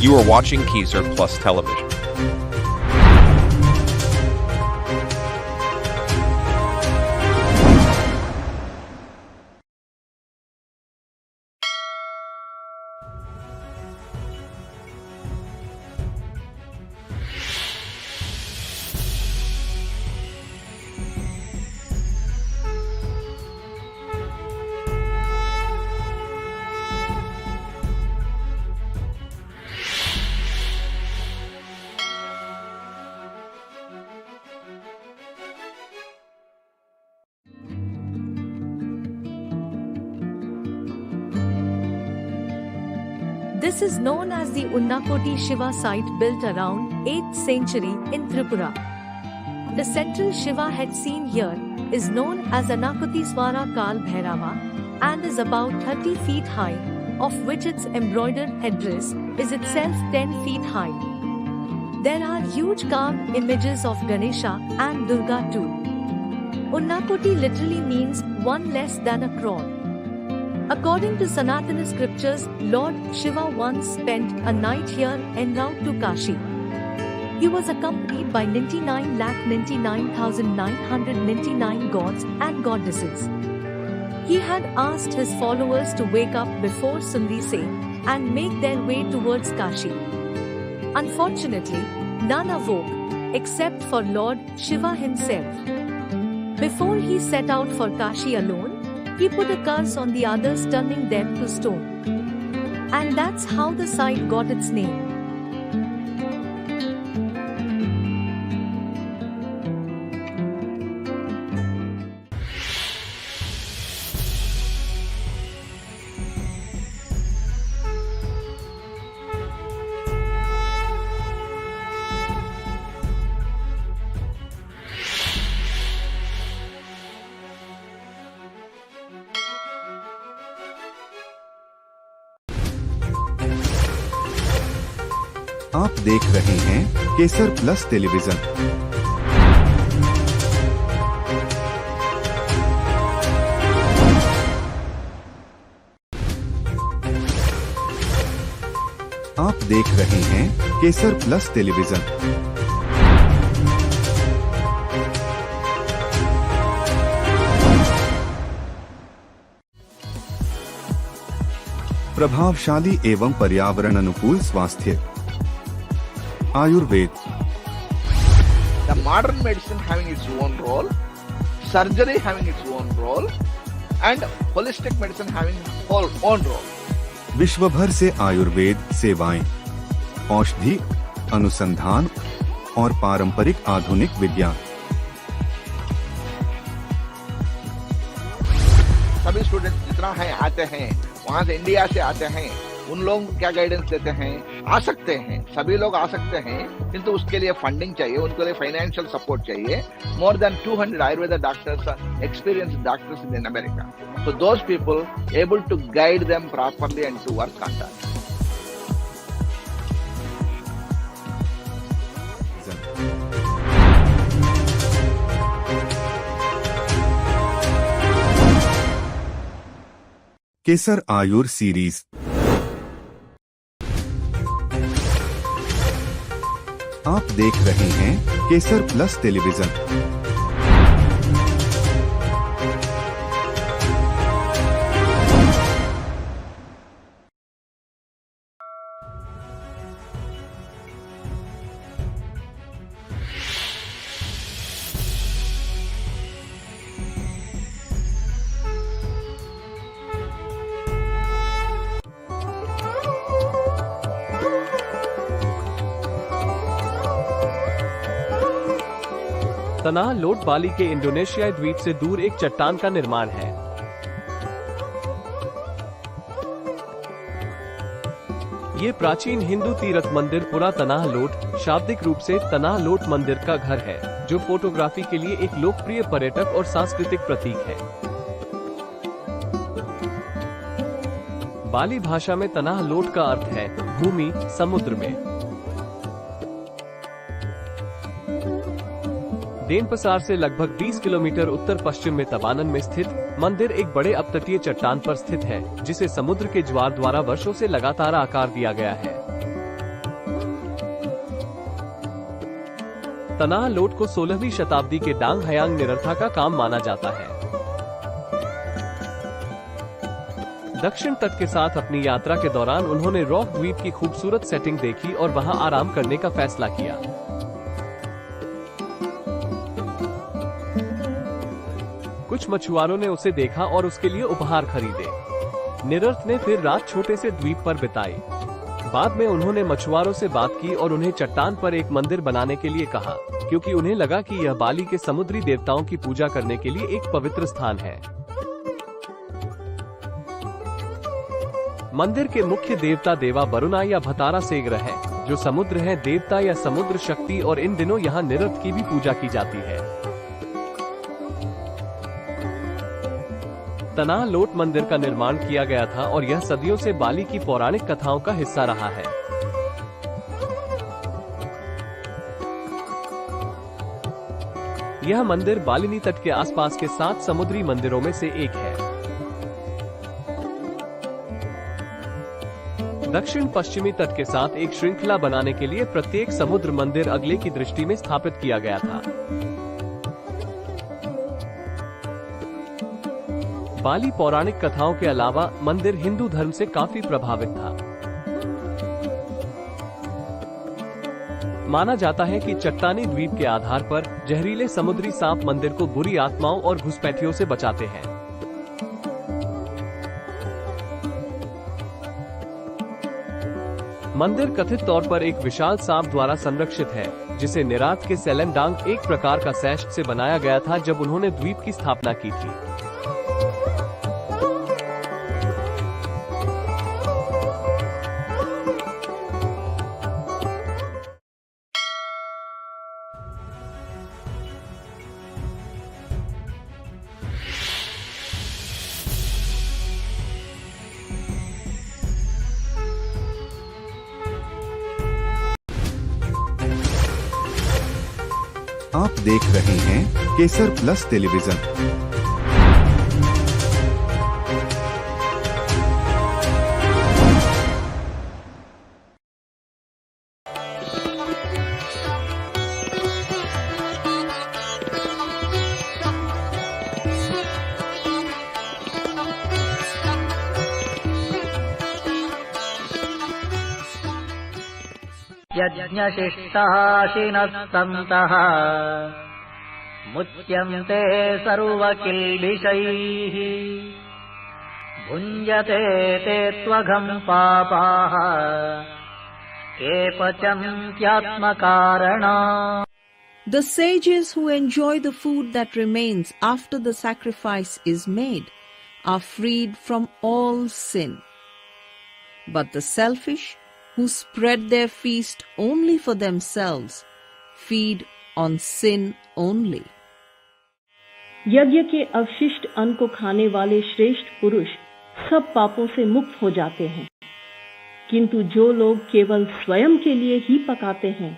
You are watching Kesar Plus Television. This is known as the Unnakoti Shiva site built around 8th century in Tripura. The central Shiva head seen here is known as Anakutiswara Kal Bhairava and is about 30 feet high, of which its embroidered headdress is itself 10 feet high. There are huge carved images of Ganesha and Durga too. Unnakoti literally means one less than a crore. According to Sanatana scriptures, Lord Shiva once spent a night here en route to Kashi. He was accompanied by 99,99,999 gods and goddesses. He had asked his followers to wake up before Sundise and make their way towards Kashi. Unfortunately, none awoke, except for Lord Shiva himself. Before he set out for Kashi alone, he put a curse on the others, turning them to stone. And that's how the site got its name. आप देख रहे हैं Kesar Plus television. आप देख रहे हैं Kesar Plus television. प्रभावशाली एवं पर्यावरण अनुकूल स्वास्थ्य। Ayurveda. The modern medicine having its own role, surgery having its own role, and holistic medicine having its own role. विश्व भर से आयुर्वेद सेवाएं, औषधि, अनुसंधान और पारंपरिक आधुनिक विज्ञान। सभी स्टूडेंट्स जितना है आते हैं, वहाँ से इंडिया से आते हैं, उन लोगों को क्या गाइडेंस देते हैं? आ सकते हैं, सभी लोग आ सकते हैं, किंतु उसके लिए फंडिंग चाहिए, उनके लिए फाइनेंशियल सपोर्ट चाहिए। More than 200 Ayurveda doctors, experienced doctors in America, so those people able to guide them properly and to work on that. Kesar Ayur series. आप देख रहे हैं केसर प्लस टेलीविजन। तनाह लोट बाली के इंडोनेशियाई द्वीप से दूर एक चट्टान का निर्माण है। ये प्राचीन हिंदू तीर्थ मंदिर पुरा तनाह लोट शाब्दिक रूप से तनाह लोट मंदिर का घर है, जो फोटोग्राफी के लिए एक लोकप्रिय पर्यटक और सांस्कृतिक प्रतीक है। बाली भाषा में तनाह लोट का अर्थ है भूमि समुद्र में। देनपसार से लगभग 20 किलोमीटर उत्तर पश्चिम में तबानन में स्थित मंदिर एक बड़े अपतटीय चट्टान पर स्थित है, जिसे समुद्र के ज्वार द्वारा वर्षों से लगातार आकार दिया गया है। तनाह लोट को 16वीं शताब्दी के डांग हयांग निरंथा का काम माना जाता है। दक्षिण तट के साथ अपनी यात्रा के दौरान उन्होंने रॉक द्वीप की खूबसूरत सेटिंग देखी और वहां आराम करने का फैसला किया। कुछ मछुआरों ने उसे देखा और उसके लिए उपहार खरीदे। निरर्थ ने फिर रात छोटे से द्वीप पर बिताई। बाद में उन्होंने मछुआरों से बात की और उन्हें चट्टान पर एक मंदिर बनाने के लिए कहा, क्योंकि उन्हें लगा कि यह बाली के समुद्री देवताओं की पूजा करने के लिए एक पवित्र स्थान है। मंदिर के मुख्य देवता देवा वरुणा या भतारा सेगर है, जो समुद्र है देवता या समुद्र शक्ति, और इन दिनों यहाँ निरर्थ की भी पूजा की जाती है। तनाह लोट मंदिर का निर्माण किया गया था और यह सदियों से बाली की पौराणिक कथाओं का हिस्सा रहा है। यह मंदिर बालिनी तट के आसपास के 7 समुद्री मंदिरों में से एक है। दक्षिण पश्चिमी तट के साथ एक श्रृंखला बनाने के लिए प्रत्येक समुद्र मंदिर अगले की दृष्टि में स्थापित किया गया था। बाली पौराणिक कथाओं के अलावा मंदिर हिंदू धर्म से काफी प्रभावित था। माना जाता है कि चट्टानी द्वीप के आधार पर जहरीले समुद्री सांप मंदिर को बुरी आत्माओं और घुसपैठियों से बचाते हैं। मंदिर कथित तौर पर एक विशाल सांप द्वारा संरक्षित है, जिसे निरात के सेलेनडांग एक प्रकार का सैश्ट से बनाया गया था जब उन्होंने द्वीप की स्थापना की थी। आप देख रहे हैं केसर प्लस टेलीविजन। यज्ञशिष्टाशिनः सन्तः मुच्यन्ते सर्वकिल्बिषैः भुञ्जते ते त्वघम् पापाः ये पचन्त्यात्मकारणा। The sages who enjoy the food that remains after the sacrifice is made are freed from all sin. But the selfish, who spread their feast only for themselves, feed on sin only. यज्ञ के अवशिष्ट अन्न को खाने वाले श्रेष्ठ पुरुष सब पापों से मुक्त हो जाते हैं, किंतु जो लोग केवल स्वयं के लिए ही पकाते हैं,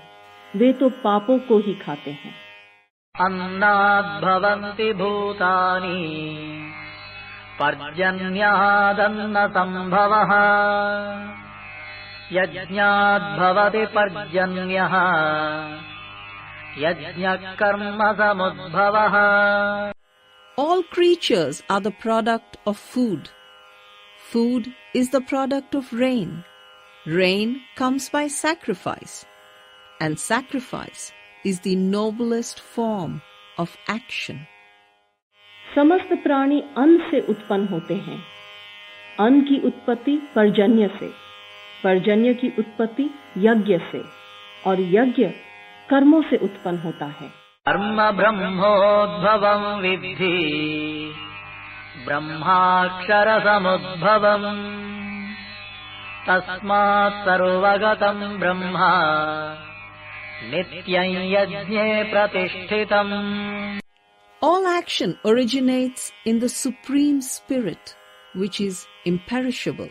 वे तो पापों को ही खाते हैं। अन्नाद् भवन्ति भूतानि पर्जन्यादन्न संभवः यज्ञाद् भवति पर्जन्यः यज्ञः कर्म समुद्भवः। All creatures are the product of food. Food is the product of rain. Rain comes by sacrifice, and sacrifice is the noblest form of action. समस्त प्राणी अन्न से उत्पन्न होते हैं। अन्न की उत्पत्ति पर्जन्य से, पर्जन्य की उत्पत्ति यज्ञ से, और यज्ञ कर्मों से उत्पन्न होता है। कर्म ब्रह्मोद्भवम् विद्धि ब्रह्माक्षरसमुद्भवम् तस्मात् सर्वगतम् ब्रह्म नित्यं यज्ञे प्रतिष्ठितम्. All action originates in the Supreme Spirit, which is imperishable.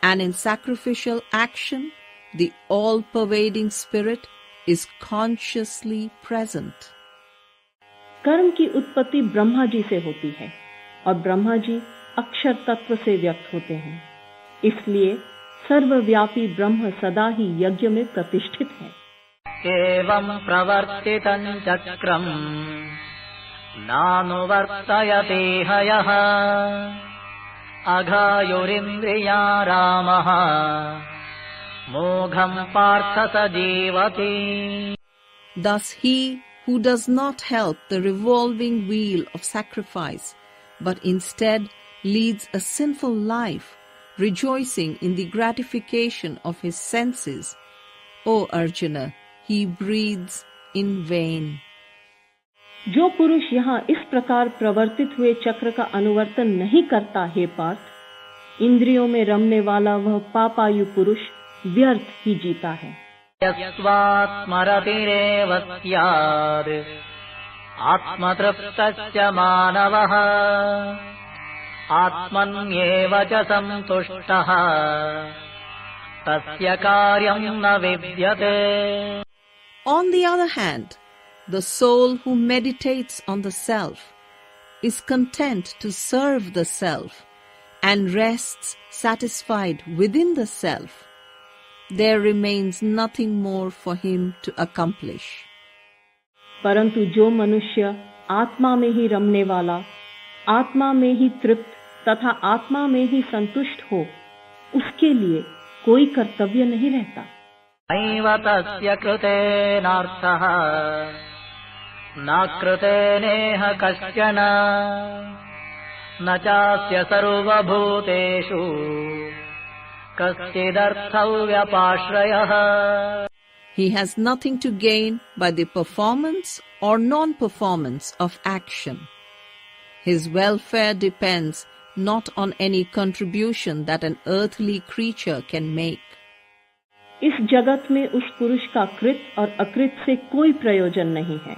And in sacrificial action, the all-pervading Spirit is consciously present. कर्म की उत्पत्ति ब्रह्मा जी से होती है और ब्रह्मा जी अक्षर तत्व से व्यक्त होते हैं. इसलिए सर्वव्यापी ब्रह्म सदा ही यज्ञ में प्रतिष्ठित है. एवं प्रवर्तितं चक्रम् नानुवर्तयते हयः अघायुरिन्द्रिया रामः मोघं पार्थ स जीवति. Thus he who does not help the revolving wheel of sacrifice, but instead leads a sinful life, rejoicing in the gratification of his senses, O Arjuna, he breathes in vain. जो पुरुष यहाँ इस प्रकार प्रवर्तित हुए चक्र का अनुवर्तन नहीं करता हे पार्थ, इंद्रियों में रमने वाला वह पापायु पुरुष व्यर्थ ही जीता है. यस्वात्मरतिरेव स्यात् आत्मतृप्तश्च मानवः आत्मन्येव च सन्तुष्टः तस्य कार्यं न विद्यते. On the other hand, the soul who meditates on the self is content to serve the self and rests satisfied within the self. There remains nothing more for him to accomplish. परंतु जो मनुष्य आत्मा में ही रमने वाला, आत्मा में ही तृप्त तथा आत्मा में ही संतुष्ट हो, उसके लिए कोई कर्तव्य नहीं रहता. नैव तस्य कृतेनार्थः न कृतेनेह कश्चन न चास्य सर्वभूतेषु कश्चिदर्थौ व्यपाश्रयः. He has nothing to gain by the performance or non-performance of action. His welfare depends not on any contribution that an earthly creature can make. इस जगत में उस पुरुष का कृत और अकृत से कोई प्रयोजन नहीं है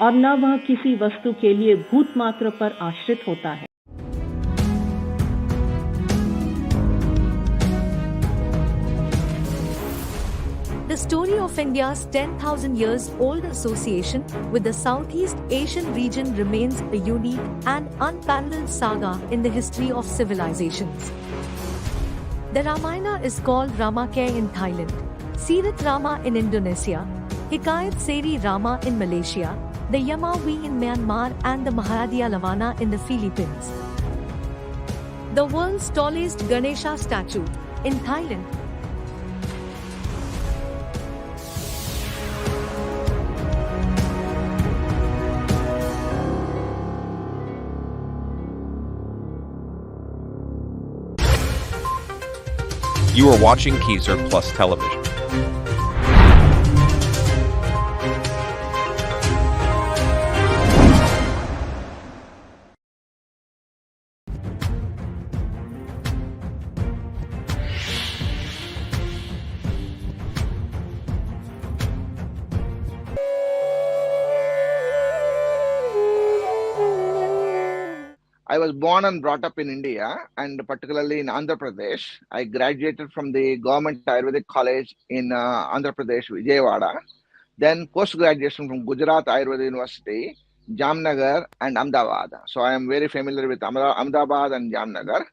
और न वह किसी वस्तु के लिए भूत मात्र पर आश्रित होता है. The story of India's 10,000 years old association with the Southeast Asian region remains a unique and unparalleled saga in the history of civilizations. The Ramayana is called Ramakaya in Thailand, Sirat Rama in Indonesia, Hikayat Seri Rama in Malaysia, the Yamawi in Myanmar and the Maharadhya Lavana in the Philippines. The world's tallest Ganesha statue in Thailand. You are watching Kesar Plus Television. I was born and brought up in India, and particularly in Andhra Pradesh. I graduated from the Government Ayurvedic College in Andhra Pradesh, Vijayawada. Then post-graduation from Gujarat Ayurveda University, Jamnagar and Ahmedabad. So I am very familiar with Ahmedabad and Jamnagar.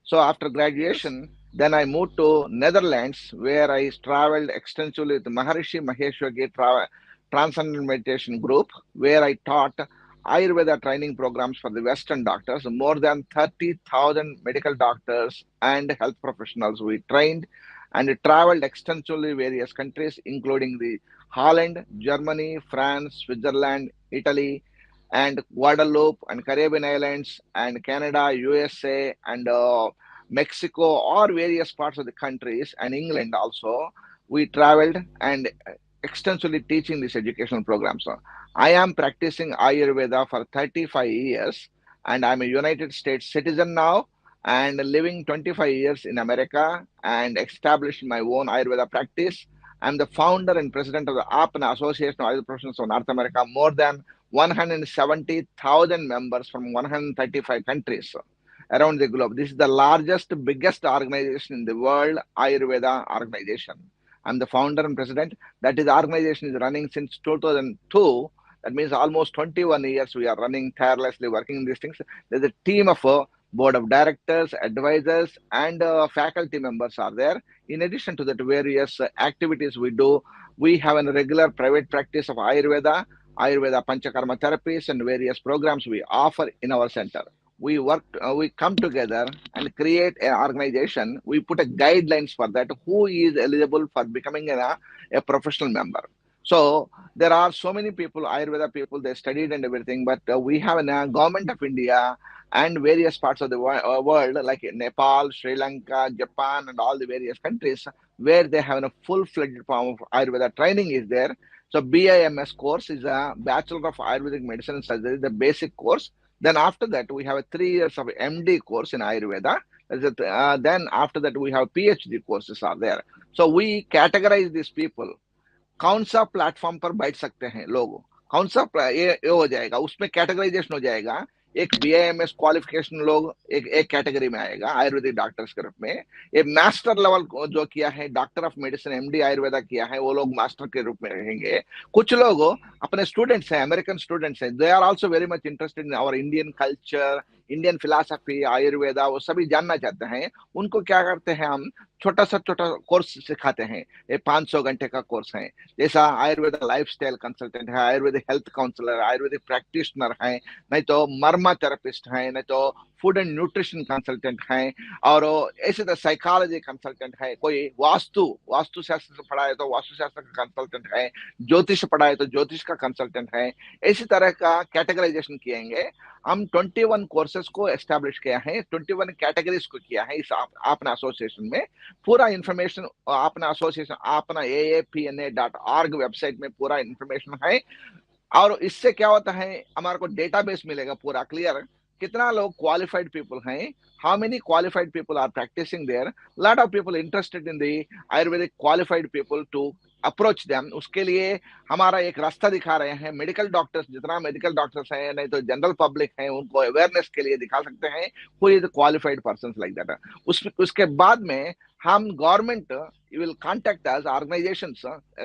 So after graduation, then I moved to Netherlands, where I traveled extensively with Maharishi Maheshwari Transcendental Meditation Group, where I taught Ayurveda training programs for the Western doctors. More than 30,000 medical doctors and health professionals we trained, and traveled extensively various countries, including the Holland, Germany, France, Switzerland, Italy, and Guadeloupe and Caribbean Islands, and Canada, USA, and Mexico, or various parts of the countries, and England also. We traveled and extensively teaching these educational programs. I am practicing Ayurveda for 35 years and I'm a United States citizen now and living 25 years in America and established my own Ayurveda practice. I'm the founder and president of the APNA Association of Ayurveda Professionals of North America, more than 170,000 members from 135 countries around the globe. This is the largest, biggest organization in the world, Ayurveda organization. I'm the founder and president. That is, organization is running since 2002. That means almost 21 years we are running tirelessly, working in these things. There's a team of board of directors, advisors, and faculty members are there. In addition to that, various activities we do. We have a regular private practice of Ayurveda, Ayurveda Panchakarma therapies, and various programs we offer in our center. We work, we come together and create an organization. We put a guidelines for that, who is eligible for becoming a professional member. So there are so many people, Ayurveda people, they studied and everything, but we have a government of India and various parts of the world, like Nepal, Sri Lanka, Japan, and all the various countries where they have a full-fledged form of Ayurveda training is there. So BIMS course is a Bachelor of Ayurvedic Medicine and Surgery, the basic course. Then after that, we have a 3 years of MD course in Ayurveda. Then after that, we have PhD courses are there. So we categorize these people. कौन सा platform पर बैठ सकते हैं लोग, कौन सा ये हो जाएगा, उसमें कैटेगराइजेशन हो जाएगा. एक BIMS क्वालिफिकेशन लोग एक कैटेगरी में आएगा आयुर्वेदिक डॉक्टर्स के रूप में. एक मास्टर लेवल जो किया है, doctor of medicine MD Ayurveda किया है, वो लोग मास्टर के रूप में रहेंगे. कुछ लोग अपने स्टूडेंट्स हैं, अमेरिकन स्टूडेंट्स हैं, they are also very much interested in our Indian culture, Indian philosophy, Ayurveda, वो सभी जानना चाहते हैं. उनको क्या करते हैं, हम छोटा कोर्स सिखाते हैं. ये 500 घंटे का कोर्स है. जैसा आयुर्वेदा लाइफस्टाइल कंसल्टेंट है, Ayurvedic health counsellor, Ayurvedic practitioner है, नहीं तो मर्मा थेरेपिस्ट है, नहीं तो फूड एंड न्यूट्रिशन कंसल्टेंट है, और ऐसे तो साइकोलॉजी कंसल्टेंट है. कोई वास्तु शास्त्र पढ़ा है तो वास्तु शास्त्र का कंसल्टेंट है, ज्योतिष पढ़ा है तो ज्योतिष का कंसल्टेंट है. इसी तरह का कैटेगराइजेशन किएंगे. हम 21 कोर्सेज को एस्टेब्लिश किया है, 21 कैटेगरीज को किया है इस अपना एसोसिएशन में. पूरा इंफॉर्मेशन अपना एसोसिएशन अपना aapna.org वेबसाइट में पूरा इंफॉर्मेशन है. और इससे क्या होता है, हमारे को डेटाबेस मिलेगा पूरा क्लियर, कितना लोग क्वालिफाइड पीपल हैं, how many qualified people are practising there, lot of people interested in the Ayurvedic qualified people to approach them. उसके लिए हमारा एक रास्ता दिखा रहे हैं. मेडिकल डॉक्टर्स, जितना मेडिकल डॉक्टर्स हैं, नहीं तो जनरल पब्लिक हैं, उनको अवेयरनेस के लिए दिखा सकते हैं who is qualified person like that. उसके बाद में हम government will contact us, organizations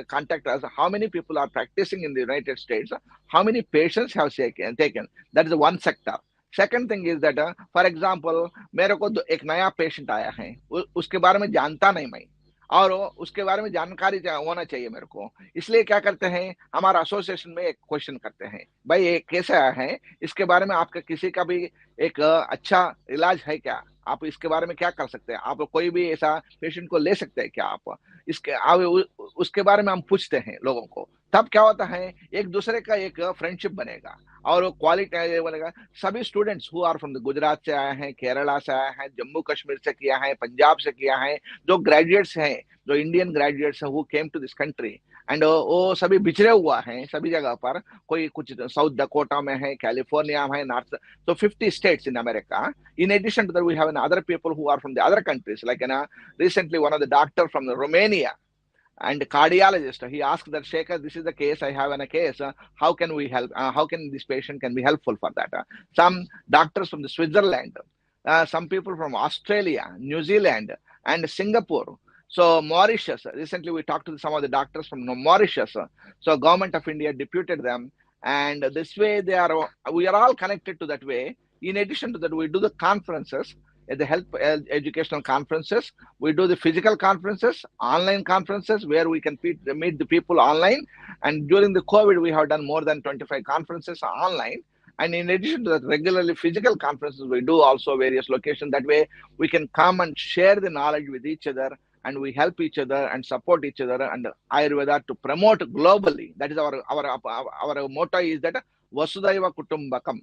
contact us, how many people are practicing in the United States, how many patients have taken. That is one sector. Second thing is that, for example, मेरे को एक नया patient आया है, उसके बारे में जानता नहीं मैं, और उसके बारे में जानकारी होना चाहिए मेरे को. इसलिए क्या करते हैं, हमारा एसोसिएशन में एक क्वेश्चन करते हैं, भाई ये कैसे आया है, इसके बारे में आपका किसी का भी एक अच्छा इलाज है क्या, आप इसके बारे में क्या कर सकते हैं, आप कोई भी ऐसा पेशेंट को ले सकते हैं क्या आप, उसके बारे में हम पूछते हैं लोगों को. तब क्या होता है, एक दूसरे का एक फ्रेंडशिप बनेगा और क्वालिटी बनेगा. सभी students who are from the Gujarat से आए हैं, केरला से आए हैं, जम्मू कश्मीर से किया है, पंजाब से किया है, जो ग्रेजुएट्स हैं, जो इंडियन ग्रेजुएट्स हैं, who came to this country, and वो सभी बिछड़े हुआ हैं सभी जगह पर. कोई कुछ साउथ डकोटा में है, कैलिफोर्निया में है, north, so 50 states in America. In addition to that, we have other people who are from the other countries, like recently one of the doctor from Romania and cardiologist, he asked that, Shekhar, this is the case, I have a case, how can we help, how can this patient can be helpful for that. Some doctors from the Switzerland, some people from Australia, New Zealand, and Singapore. So Mauritius, recently we talked to some of the doctors from Mauritius. So government of India deputed them, and this way we are all connected to that way. In addition to that, we do the conferences, the health educational conferences. We do the physical conferences, online conferences where we can meet the people online. And during the COVID, we have done more than 25 conferences online. And in addition to that, regularly physical conferences, we do also various locations. That way we can come and share the knowledge with each other, and we help each other and support each other, and Ayurveda to promote globally. That is our motto is that Vasudhaiva Kutumbakam.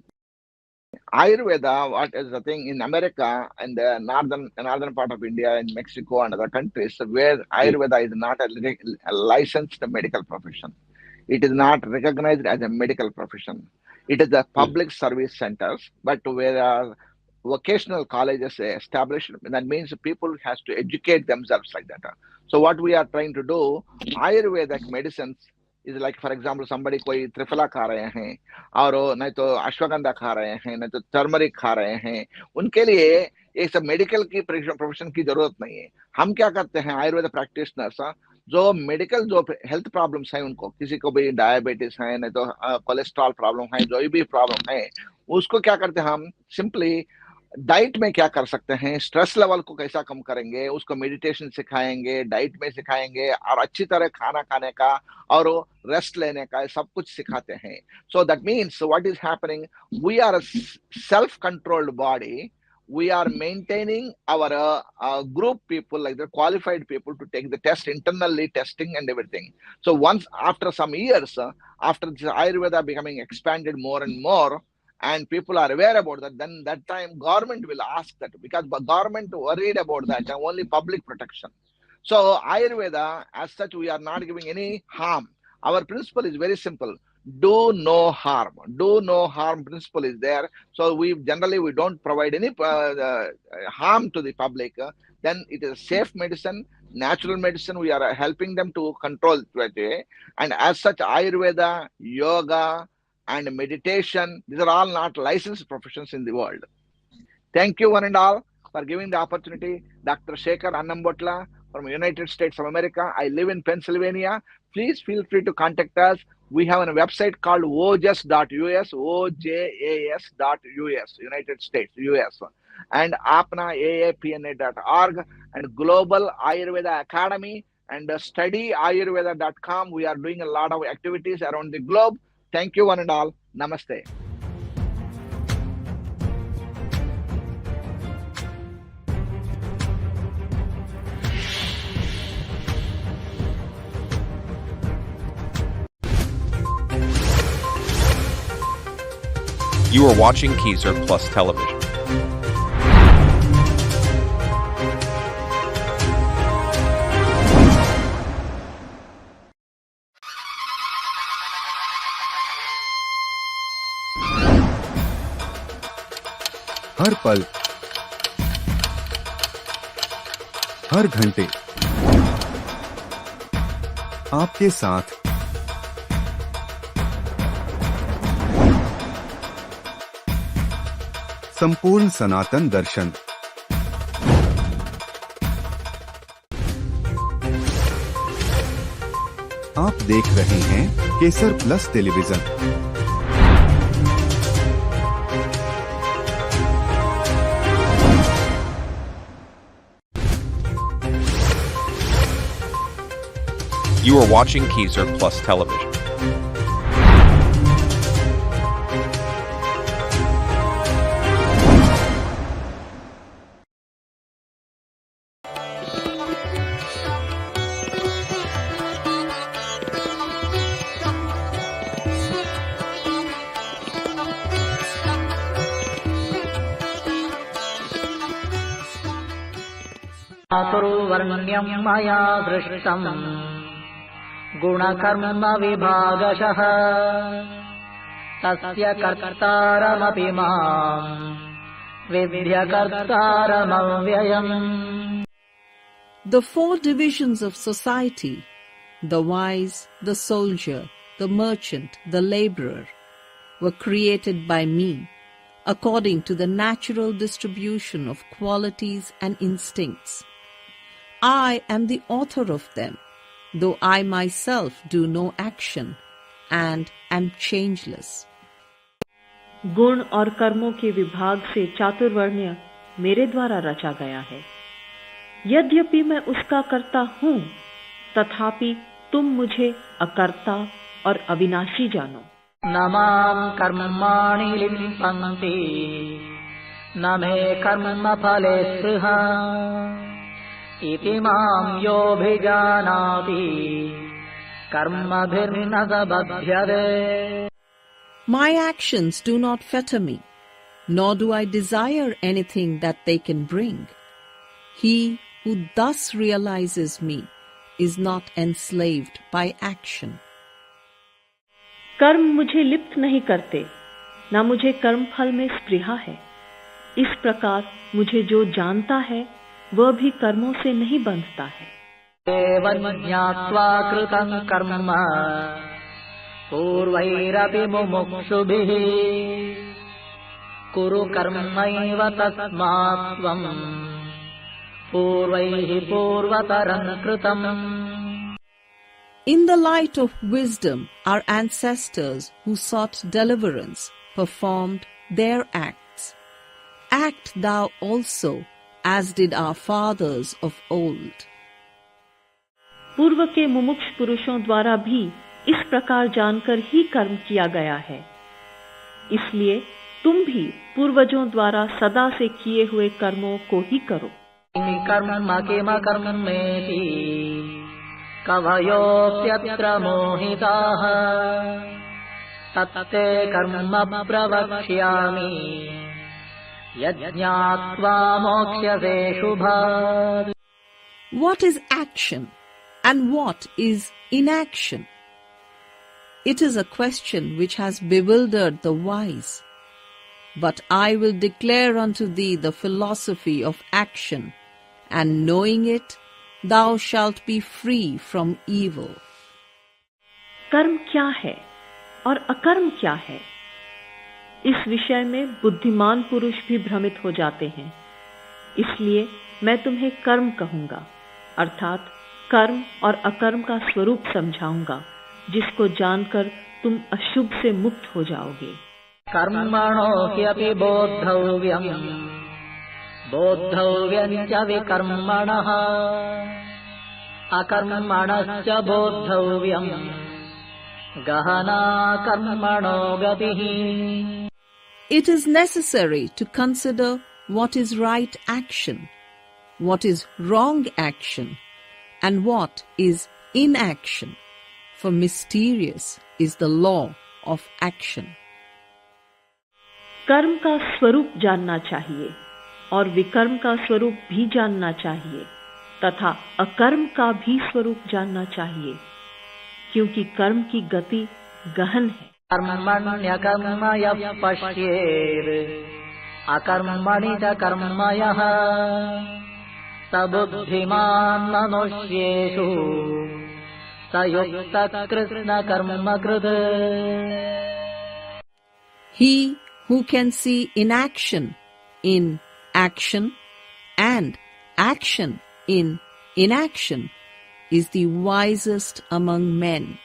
Ayurveda, what is the thing in America and the northern part of India, in Mexico and other countries, where Ayurveda is not a licensed medical profession. It is not recognized as a medical profession. It is a public service centers, but where are vocational colleges established. That means people has to educate themselves like that. So what we are trying to do, Ayurvedic medicines is like, for example, somebody कोई त्रिफला खा रहे हैं और नहीं तो अश्वगंधा खा रहे हैं, नहीं तो टर्मरिक खा रहे हैं, उनके लिए ये सब मेडिकल की प्रोफेशन की जरूरत नहीं है. हम क्या करते हैं आयुर्वेद प्रैक्टिशनर्स, जो मेडिकल जो हेल्थ प्रॉब्लम्स हैं उनको, किसी को भी डायबिटीज है, नहीं तो कोलेस्ट्रॉल प्रॉब्लम है, जो भी प्रॉब्लम है, उसको क्या करते हैं हम सिंपली डाइट में क्या कर सकते हैं, स्ट्रेस लेवल को कैसा कम करेंगे, उसको मेडिटेशन सिखाएंगे, डाइट में सिखाएंगे और अच्छी तरह खाना खाने का और रेस्ट लेने का सब कुछ सिखाते हैं. So that means what is happening, we are a self controlled body. We are maintaining our group people, like the qualified people, to take the test internally, testing and everything. So once after some years, after the Ayurveda becoming expanded more and more, and people are aware about that, then that time government will ask that, because government worried about that, only public protection. So Ayurveda as such, we are not giving any harm. Our principle is very simple: do no harm. Do no harm principle is there. So we don't provide any harm to the public. Then it is safe medicine, natural medicine. We are helping them to control it. And as such, Ayurveda, yoga and meditation, these are all not licensed professions in the world. Thank you one and all for giving the opportunity. Dr. Shekhar Annambotla from United States of America. I live in Pennsylvania. Please feel free to contact us. We have a website called ojas.us, ojas.us, United States, US, and apna.aapna.org, and Global Ayurveda Academy, and studyayurveda.com. We are doing a lot of activities around the globe. Thank you one and all. Namaste. You are watching Kesar Plus Television. हर पल, हर घंटे आपके साथ संपूर्ण सनातन दर्शन. आप देख रहे हैं Kesar Plus Television. You are watching Kesar Plus Television. चातुर्वर्ण्यं मया दृष्टम् गुणकर्म विभागशः तस्य कर्तारमपि माम् विद्य कर्तारमव्ययम्. The four divisions of society, the wise, the soldier, the merchant, the laborer, were created by me according to the natural distribution of qualities and instincts. I am the author of them, though I myself do no action and am changeless. गुण और कर्मों के विभाग से चातुर्वर्ण्य मेरे द्वारा रचा गया है. यद्यपि मैं उसका कर्ता हूँ, तथापि तुम मुझे अकर्ता और अविनाशी जानो. न मां कर्माणि लिम्पन्ति न मे कर्मफले स्पृहा इति मां योऽभिजानाति कर्मभिर्न स बध्यते. My actions do not fetter me, nor do I desire anything that they can bring. He who thus realizes me is not enslaved by action. कर्म मुझे लिप्त नहीं करते, ना मुझे कर्म फल में स्पृहा है। इस प्रकार मुझे जो जानता है वह भी कर्मों से नहीं बंधता है। एवं ज्ञात्वा कृतं कर्म पूर्वैरपि मुमुक्षुभिः कुरु कर्मैव तस्मात् त्वं पूर्वैः पूर्वतरं कृतम्। In the light of wisdom, our ancestors who sought deliverance performed their acts. Act thou also, as did our fathers of old. पूर्व के मुमुक्ष पुरुषों द्वारा भी इस प्रकार जानकर ही कर्म किया गया है। इसलिए तुम भी पूर्वजों द्वारा सदा से किए हुए कर्मों को ही करो। कर्म किम कर्मेति कवयोऽप्यत्र मोहिताः तत्ते कर्म प्रवक्ष्यामि यज्ञात्वा मोक्ष्यसे शुभात्। What is action and what is inaction? It is a question which has bewildered the wise. But I will declare unto thee the philosophy of action, and knowing it, thou shalt be free from evil. कर्म क्या है और अकर्म क्या है? इस विषय में बुद्धिमान पुरुष भी भ्रमित हो जाते हैं। इसलिए मैं तुम्हें कर्म कहूंगा, अर्थात कर्म और अकर्म का स्वरूप समझाऊंगा, जिसको जानकर तुम अशुभ से मुक्त हो जाओगे। कर्मणो ह्यपि बोद्धव्यम् बोद्धव्यम् च विकर्मणः अकर्मणश्च बोद्धव्यम् गहना कर्मणो गतिः। It is necessary to consider what is right action, what is wrong action, and what is inaction, for mysterious is the law of action. कर्म का स्वरूप जानना चाहिए और विकर्म का स्वरूप भी जानना चाहिए तथा अकर्म का भी स्वरूप जानना चाहिए, क्योंकि कर्म की गति गहन है। कर्मण्यकर्म यः पश्येत् अकर्मणि च कर्म यः स बुद्धिमान् मनुष्येषु स युक्तः Krishna कर्मकृत्। He who can see inaction in action and action in inaction is the wisest among men.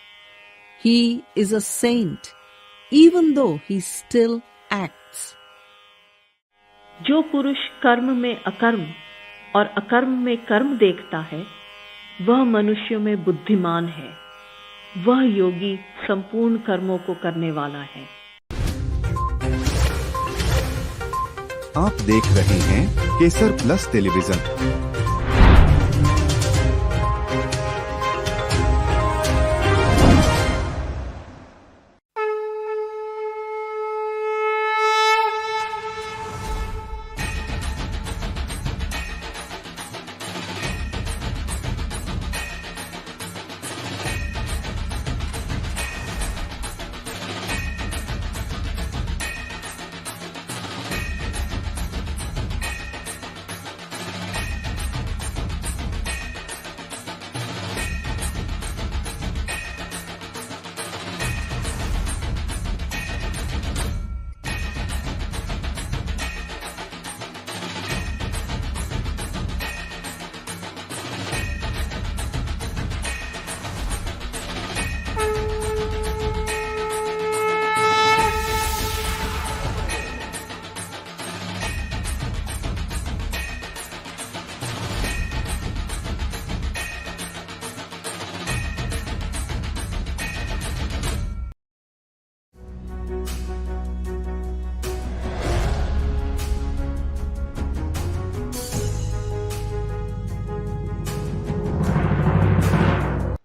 He is a saint, even though he still acts. जो पुरुष कर्म में अकर्म और अकर्म में कर्म देखता है, वह मनुष्यों में बुद्धिमान है। वह योगी संपूर्ण कर्मों को करने वाला है। आप देख रहे हैं Kesar Plus Television.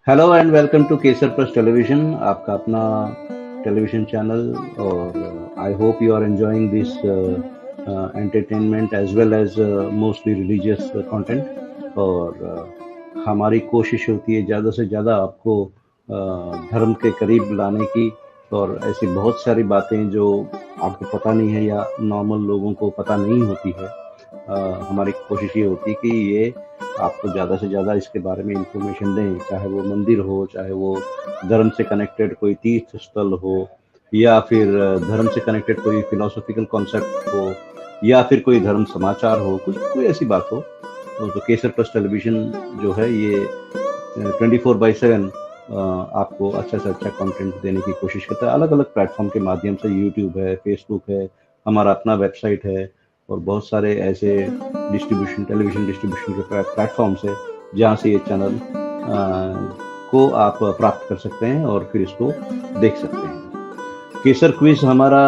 Hello and welcome to Kesar Plus Television. आपका अपना television channel, or I hope you are enjoying this entertainment as well as mostly religious content. और हमारी कोशिश होती है ज़्यादा से ज़्यादा आपको धर्म के करीब लाने की, और ऐसी बहुत सारी बातें जो आपको पता नहीं है या नॉर्मल लोगों को पता नहीं होती है। हमारी कोशिश ये होती है कि ये आपको ज़्यादा से ज़्यादा इसके बारे में इंफॉर्मेशन दें, चाहे वो मंदिर हो, चाहे वो धर्म से कनेक्टेड कोई तीर्थ स्थल हो, या फिर धर्म से कनेक्टेड कोई फिलोसॉफिकल कॉन्सेप्ट हो, या फिर कोई धर्म समाचार हो, कुछ कोई ऐसी बात हो। तो केसर प्लस टेलीविजन जो है ये 24/7 आपको अच्छा से अच्छा कंटेंट देने की कोशिश करता है, अलग अलग प्लेटफॉर्म के माध्यम से। यूट्यूब है, फेसबुक है, हमारा अपना वेबसाइट है, और बहुत सारे ऐसे डिस्ट्रीब्यूशन, टेलीविजन डिस्ट्रीब्यूशन के प्लेटफॉर्म्स है जहाँ से ये चैनल को आप प्राप्त कर सकते हैं और फिर इसको देख सकते हैं। केसर क्विज हमारा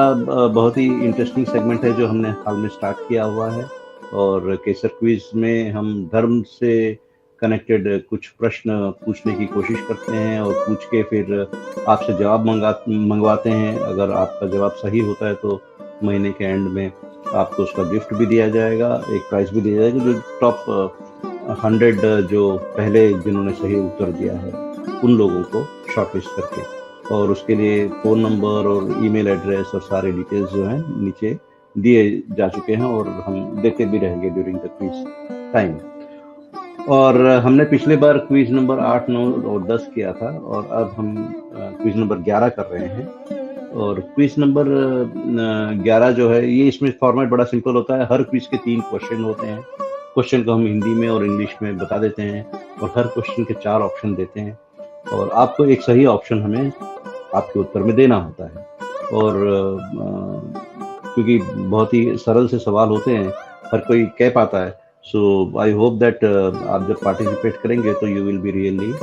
बहुत ही इंटरेस्टिंग सेगमेंट है जो हमने हाल में स्टार्ट किया हुआ है, और केसर क्विज में हम धर्म से कनेक्टेड कुछ प्रश्न पूछने की कोशिश करते हैं, और पूछ के फिर आपसे जवाब मंगवाते हैं। अगर आपका जवाब सही होता है तो महीने के एंड में आपको उसका गिफ्ट भी दिया जाएगा, एक प्राइज भी दिया जाएगा, जो टॉप 100 जो पहले जिन्होंने सही उत्तर दिया है उन लोगों को शॉर्टलिस्ट करके, और उसके लिए फ़ोन नंबर और ईमेल एड्रेस और सारे डिटेल्स जो हैं नीचे दिए जा चुके हैं, और हम देते भी रहेंगे ड्यूरिंग द क्विज टाइम। और हमने पिछले बार क्विज नंबर 8, 9 और 10 किया था, और अब हम क्विज नंबर 11 कर रहे हैं। और क्विज नंबर 11 जो है ये, इसमें फॉर्मेट बड़ा सिंपल होता है। हर क्विज के 3 क्वेश्चन होते हैं। क्वेश्चन को हम हिंदी में और इंग्लिश में बता देते हैं, और हर क्वेश्चन के 4 ऑप्शन देते हैं, और आपको एक सही ऑप्शन हमें आपके उत्तर में देना होता है। और क्योंकि बहुत ही सरल से सवाल होते हैं, हर कोई कह पाता है। सो आई होप दैट आप जब पार्टिसिपेट करेंगे तो you will be really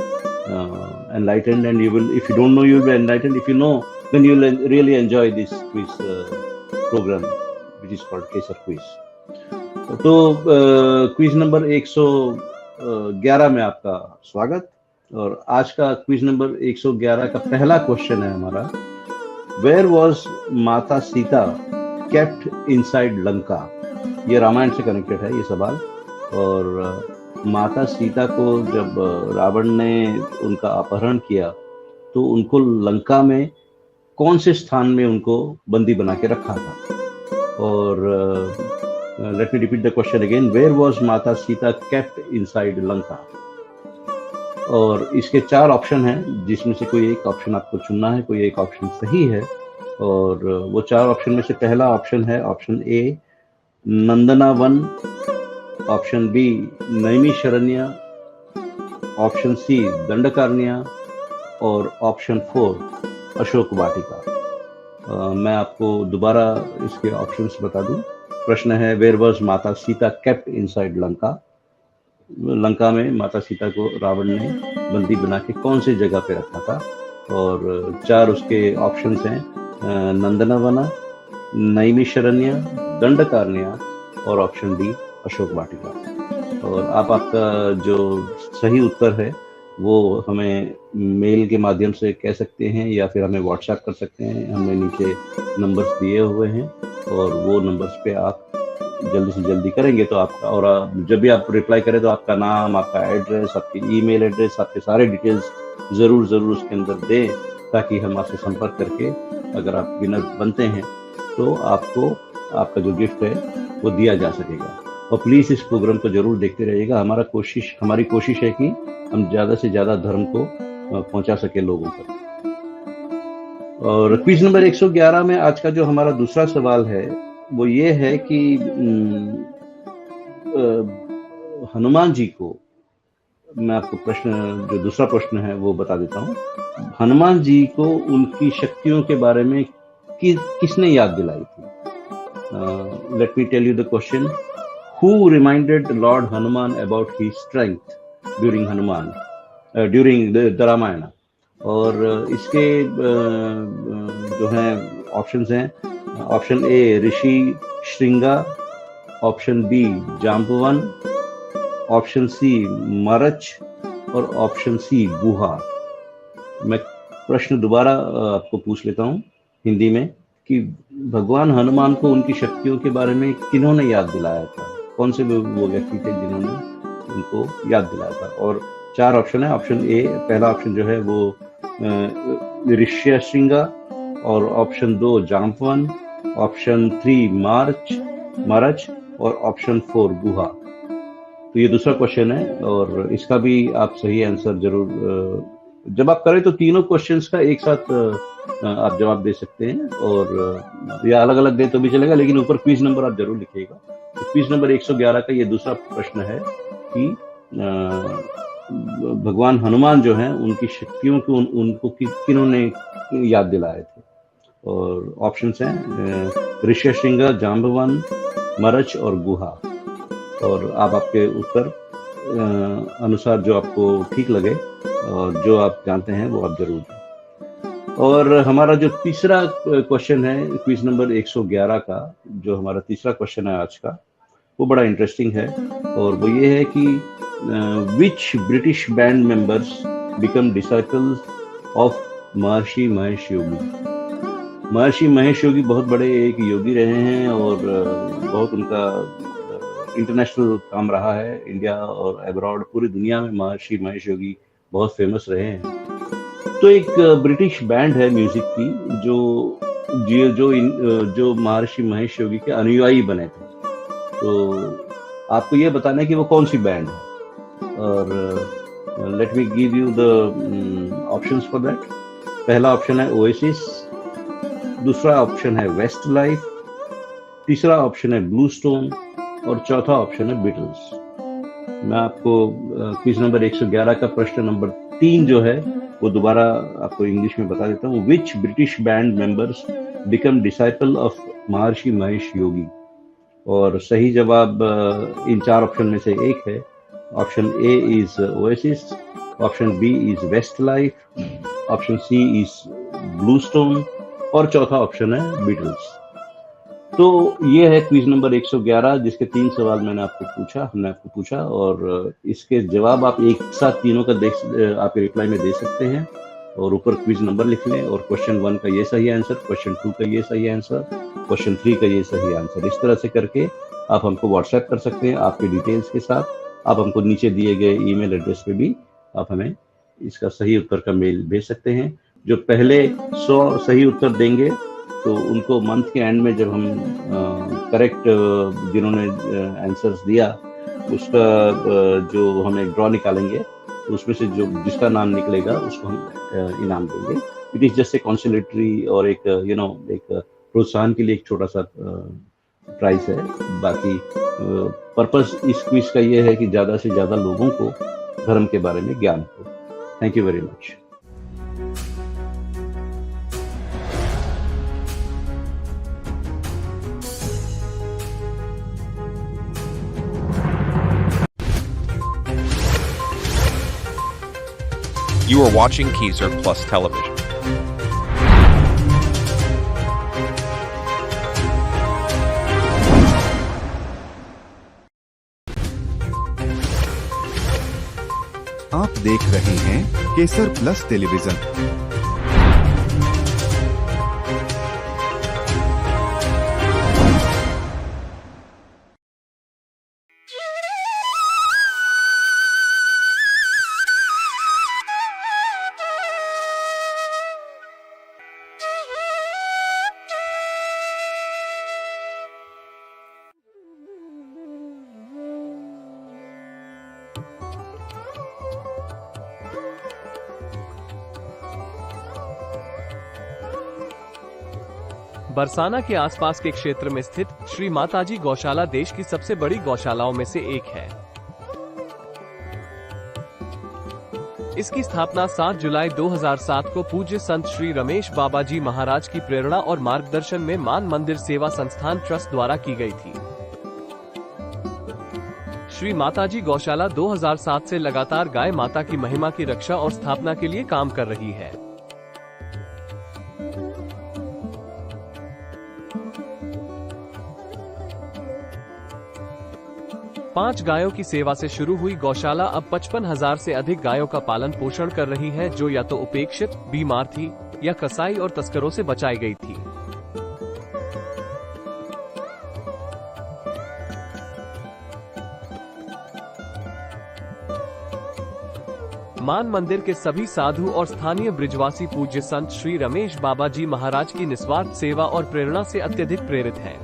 enlightened, and you will, if you don't know, you will be enlightened. If you know, then you will really enjoy this quiz program which is called Kesar Quiz. तो quiz number 111 में आपका स्वागत। और आज का quiz number 111 का पहला question है हमारा, where was Mata Sita kept inside Lanka. ये रामायण से कनेक्टेड है ये सवाल। और माता सीता को जब रावण ने उनका अपहरण किया तो उनको लंका में कौन से स्थान में उनको बंदी बना के रखा था। और let me repeat the question again, where was Mata Sita kept inside Lanka. और इसके 4 ऑप्शन हैं, जिसमें से कोई एक ऑप्शन आपको चुनना है, कोई एक ऑप्शन सही है। और वो 4 ऑप्शन में से पहला ऑप्शन है option A Nandana Van, option B Naimisharanya, option C Dandakaranya, और ऑप्शन 4 अशोक वाटिका। मैं आपको दोबारा इसके ऑप्शंस बता दूं। प्रश्न है, where was Mata Sita kept inside Lanka. Lanka में माता सीता को रावण ने बंदी बना के कौन सी जगह पे रखा था। और 4 उसके ऑप्शंस हैं, नंदनवना, नैमिषारण्य, दंडकारण्य, और ऑप्शन डी अशोक वाटिका। और आप आपका जो सही उत्तर है वो हमें मेल के माध्यम से कह सकते हैं, या फिर हमें व्हाट्सएप कर सकते हैं। हमने नीचे नंबर्स दिए हुए हैं, और वो नंबर्स पे आप जल्दी से जल्दी करेंगे तो आपका, और जब भी आप रिप्लाई करें तो आपका नाम, आपका एड्रेस, आपकी ईमेल एड्रेस, आपके सारे डिटेल्स ज़रूर उसके अंदर दें, ताकि हम आपसे संपर्क करके अगर आप विनर बनते हैं तो आपको आपका जो गिफ्ट है वो दिया जा सकेगा। और प्लीज़ इस प्रोग्राम को जरूर देखते रहिएगा। हमारी कोशिश है कि हम ज़्यादा से ज़्यादा धर्म को पहुंचा सके लोगों तक। और क्विज नंबर 111 में आज का जो हमारा दूसरा सवाल है वो ये है कि हनुमान जी को, मैं आपको जो दूसरा प्रश्न है वो बता देता हूँ। हनुमान जी को उनकी शक्तियों के बारे में किसने याद दिलाई थी। Let me tell you the question, who reminded Lord Hanuman about his strength during the Ramayana। और इसके जो हैं ऑप्शंस हैं, option A Rishi Shringa, option B Jambavan, option C Marach, और ऑप्शन सी गुहा। मैं प्रश्न दोबारा आपको पूछ लेता हूँ हिंदी में कि भगवान हनुमान को उनकी शक्तियों के बारे में किन्होंने याद दिलाया था? कौन से वो व्यक्ति थे जिन्होंने उनको याद दिलाया था? और 4 ऑप्शन है। ऑप्शन ए, पहला ऑप्शन जो है वो ऋष्यशृंगा, और ऑप्शन 2 जाम्बवन, ऑप्शन 3 मारच, और ऑप्शन 4 गुहा। तो ये दूसरा क्वेश्चन है और इसका भी आप सही आंसर जरूर जब आप करें तो तीनों क्वेश्चंस का एक साथ आप जवाब दे सकते हैं, और या अलग अलग दे तो भी चलेगा, लेकिन ऊपर क्विज नंबर आप जरूर लिखिएगा। तो क्विज नंबर 111 का ये दूसरा प्रश्न है कि भगवान हनुमान जो हैं उनकी शक्तियों को उनको किन्होंने याद दिलाए थे? और ऑप्शंस हैं ऋष्यशृंगा, जाम्बवन, मरच और गुहा। और आप आपके उत्तर अनुसार जो आपको ठीक लगे और जो आप जानते हैं वो आप जरूर दें। और हमारा जो तीसरा क्वेश्चन है क्विज नंबर 111 का, जो हमारा तीसरा क्वेश्चन है आज का, वो बड़ा इंटरेस्टिंग है और वो ये है कि विच British band members become disciples of महर्षि महेश योगी? महर्षि महेश योगी बहुत बड़े एक योगी रहे हैं और बहुत उनका इंटरनेशनल काम रहा है, इंडिया और अब्रॉड पूरी दुनिया में महर्षि महेश योगी बहुत फेमस रहे हैं। तो एक ब्रिटिश बैंड है म्यूजिक की जो महर्षि महेश योगी के अनुयायी बने थे। तो आपको ये बताना है कि वो कौन सी बैंड है, और let me give you the options for that. पहला ऑप्शन है ओएसिस, दूसरा ऑप्शन है वेस्ट लाइफ, तीसरा ऑप्शन है ब्लू स्टोन और चौथा ऑप्शन है बीटल्स। मैं आपको क्विज नंबर 111 का प्रश्न नंबर 3 जो है वो दोबारा आपको इंग्लिश में बता देता हूँ। विच British band members become disciple of महर्षि महेश योगी? और सही जवाब इन 4 ऑप्शन में से एक है। Option A is Oasis, option B is Westlife, option C is blue stone और चौथा ऑप्शन है बीटल्स। तो ये है क्विज नंबर 111 जिसके 3 सवाल हमने आपको पूछा और इसके जवाब आप एक साथ तीनों का आपके रिप्लाई में दे सकते हैं और ऊपर क्विज नंबर लिख लें और क्वेश्चन 1 का ये सही आंसर, क्वेश्चन 2 का ये सही आंसर, क्वेश्चन 3 का ये सही आंसर। इस तरह से करके आप हमको व्हाट्सएप कर सकते हैं आपके डिटेल्स के साथ। आप हमको नीचे दिए गए ईमेल एड्रेस पे भी आप हमें इसका सही उत्तर का मेल भेज सकते हैं। जो पहले 100 सही उत्तर देंगे तो उनको मंथ के एंड में जब हम करेक्ट जिन्होंने आंसर्स दिया उसका जो हम एक ड्रॉ निकालेंगे तो उसमें से जो जिसका नाम निकलेगा उसको हम इनाम देंगे। इट इज जस्ट ए कंसोलेटरी और एक एक प्रोत्साहन के लिए एक छोटा सा प्राइस है। बाकी पर्पस इस क्विज का ये है कि ज़्यादा से ज़्यादा लोगों को धर्म के बारे में ज्ञान हो। Thank you very much. You are watching Kesarplus television. आप देख रहे हैं केसर प्लस टेलीविजन। बरसाना के आसपास के क्षेत्र में स्थित श्री माताजी गौशाला देश की सबसे बड़ी गौशालाओं में से एक है। इसकी स्थापना 7 जुलाई 2007 को पूज्य संत श्री रमेश बाबा जी महाराज की प्रेरणा और मार्गदर्शन में मान मंदिर सेवा संस्थान ट्रस्ट द्वारा की गई थी। श्री माताजी गौशाला 2007 से लगातार गाय माता की महिमा की रक्षा और स्थापना के लिए काम कर रही है। 5 गायों की सेवा से शुरू हुई गौशाला अब 55,000 से अधिक गायों का पालन पोषण कर रही है, जो या तो उपेक्षित, बीमार थी या कसाई और तस्करों से बचाई गई थी। मान मंदिर के सभी साधु और स्थानीय ब्रिजवासी पूज्य संत श्री रमेश बाबा जी महाराज की निस्वार्थ सेवा और प्रेरणा से अत्यधिक प्रेरित हैं।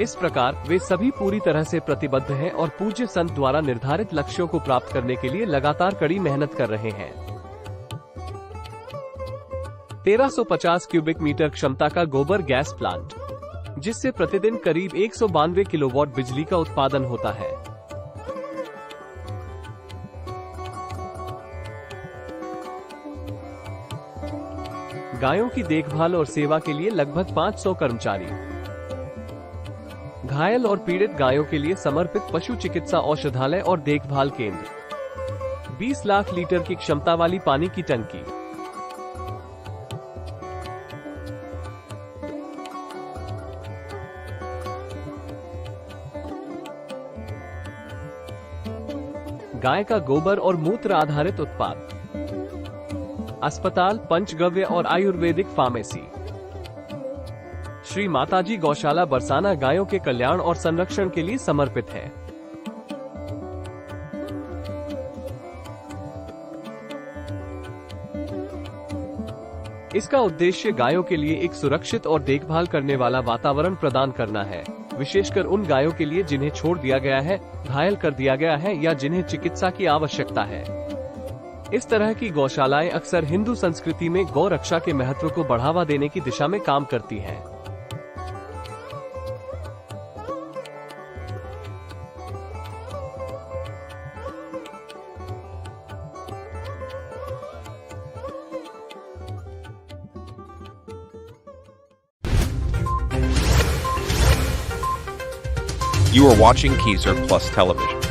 इस प्रकार वे सभी पूरी तरह से प्रतिबद्ध हैं और पूज्य संत द्वारा निर्धारित लक्ष्यों को प्राप्त करने के लिए लगातार कड़ी मेहनत कर रहे हैं। 1350 क्यूबिक मीटर क्षमता का गोबर गैस प्लांट, जिससे प्रतिदिन करीब 192 किलोवाट बिजली का उत्पादन होता है। गायों की देखभाल और सेवा के लिए लगभग 500 कर्मचारी, घायल और पीड़ित गायों के लिए समर्पित पशु चिकित्सा औषधालय और देखभाल केंद्र, 20 लाख लीटर की क्षमता वाली पानी की टंकी, गाय का गोबर और मूत्र आधारित उत्पाद, अस्पताल, पंचगव्य और आयुर्वेदिक फार्मेसी। श्री माताजी गौशाला बरसाना गायों के कल्याण और संरक्षण के लिए समर्पित है। इसका उद्देश्य गायों के लिए एक सुरक्षित और देखभाल करने वाला वातावरण प्रदान करना है, विशेषकर उन गायों के लिए जिन्हें छोड़ दिया गया है, घायल कर दिया गया है या जिन्हें चिकित्सा की आवश्यकता है। इस तरह की गौशालाएं अक्सर हिंदू संस्कृति में गौ रक्षा के महत्व को बढ़ावा देने की दिशा में काम करती हैं। You are watching Kesarplus Television.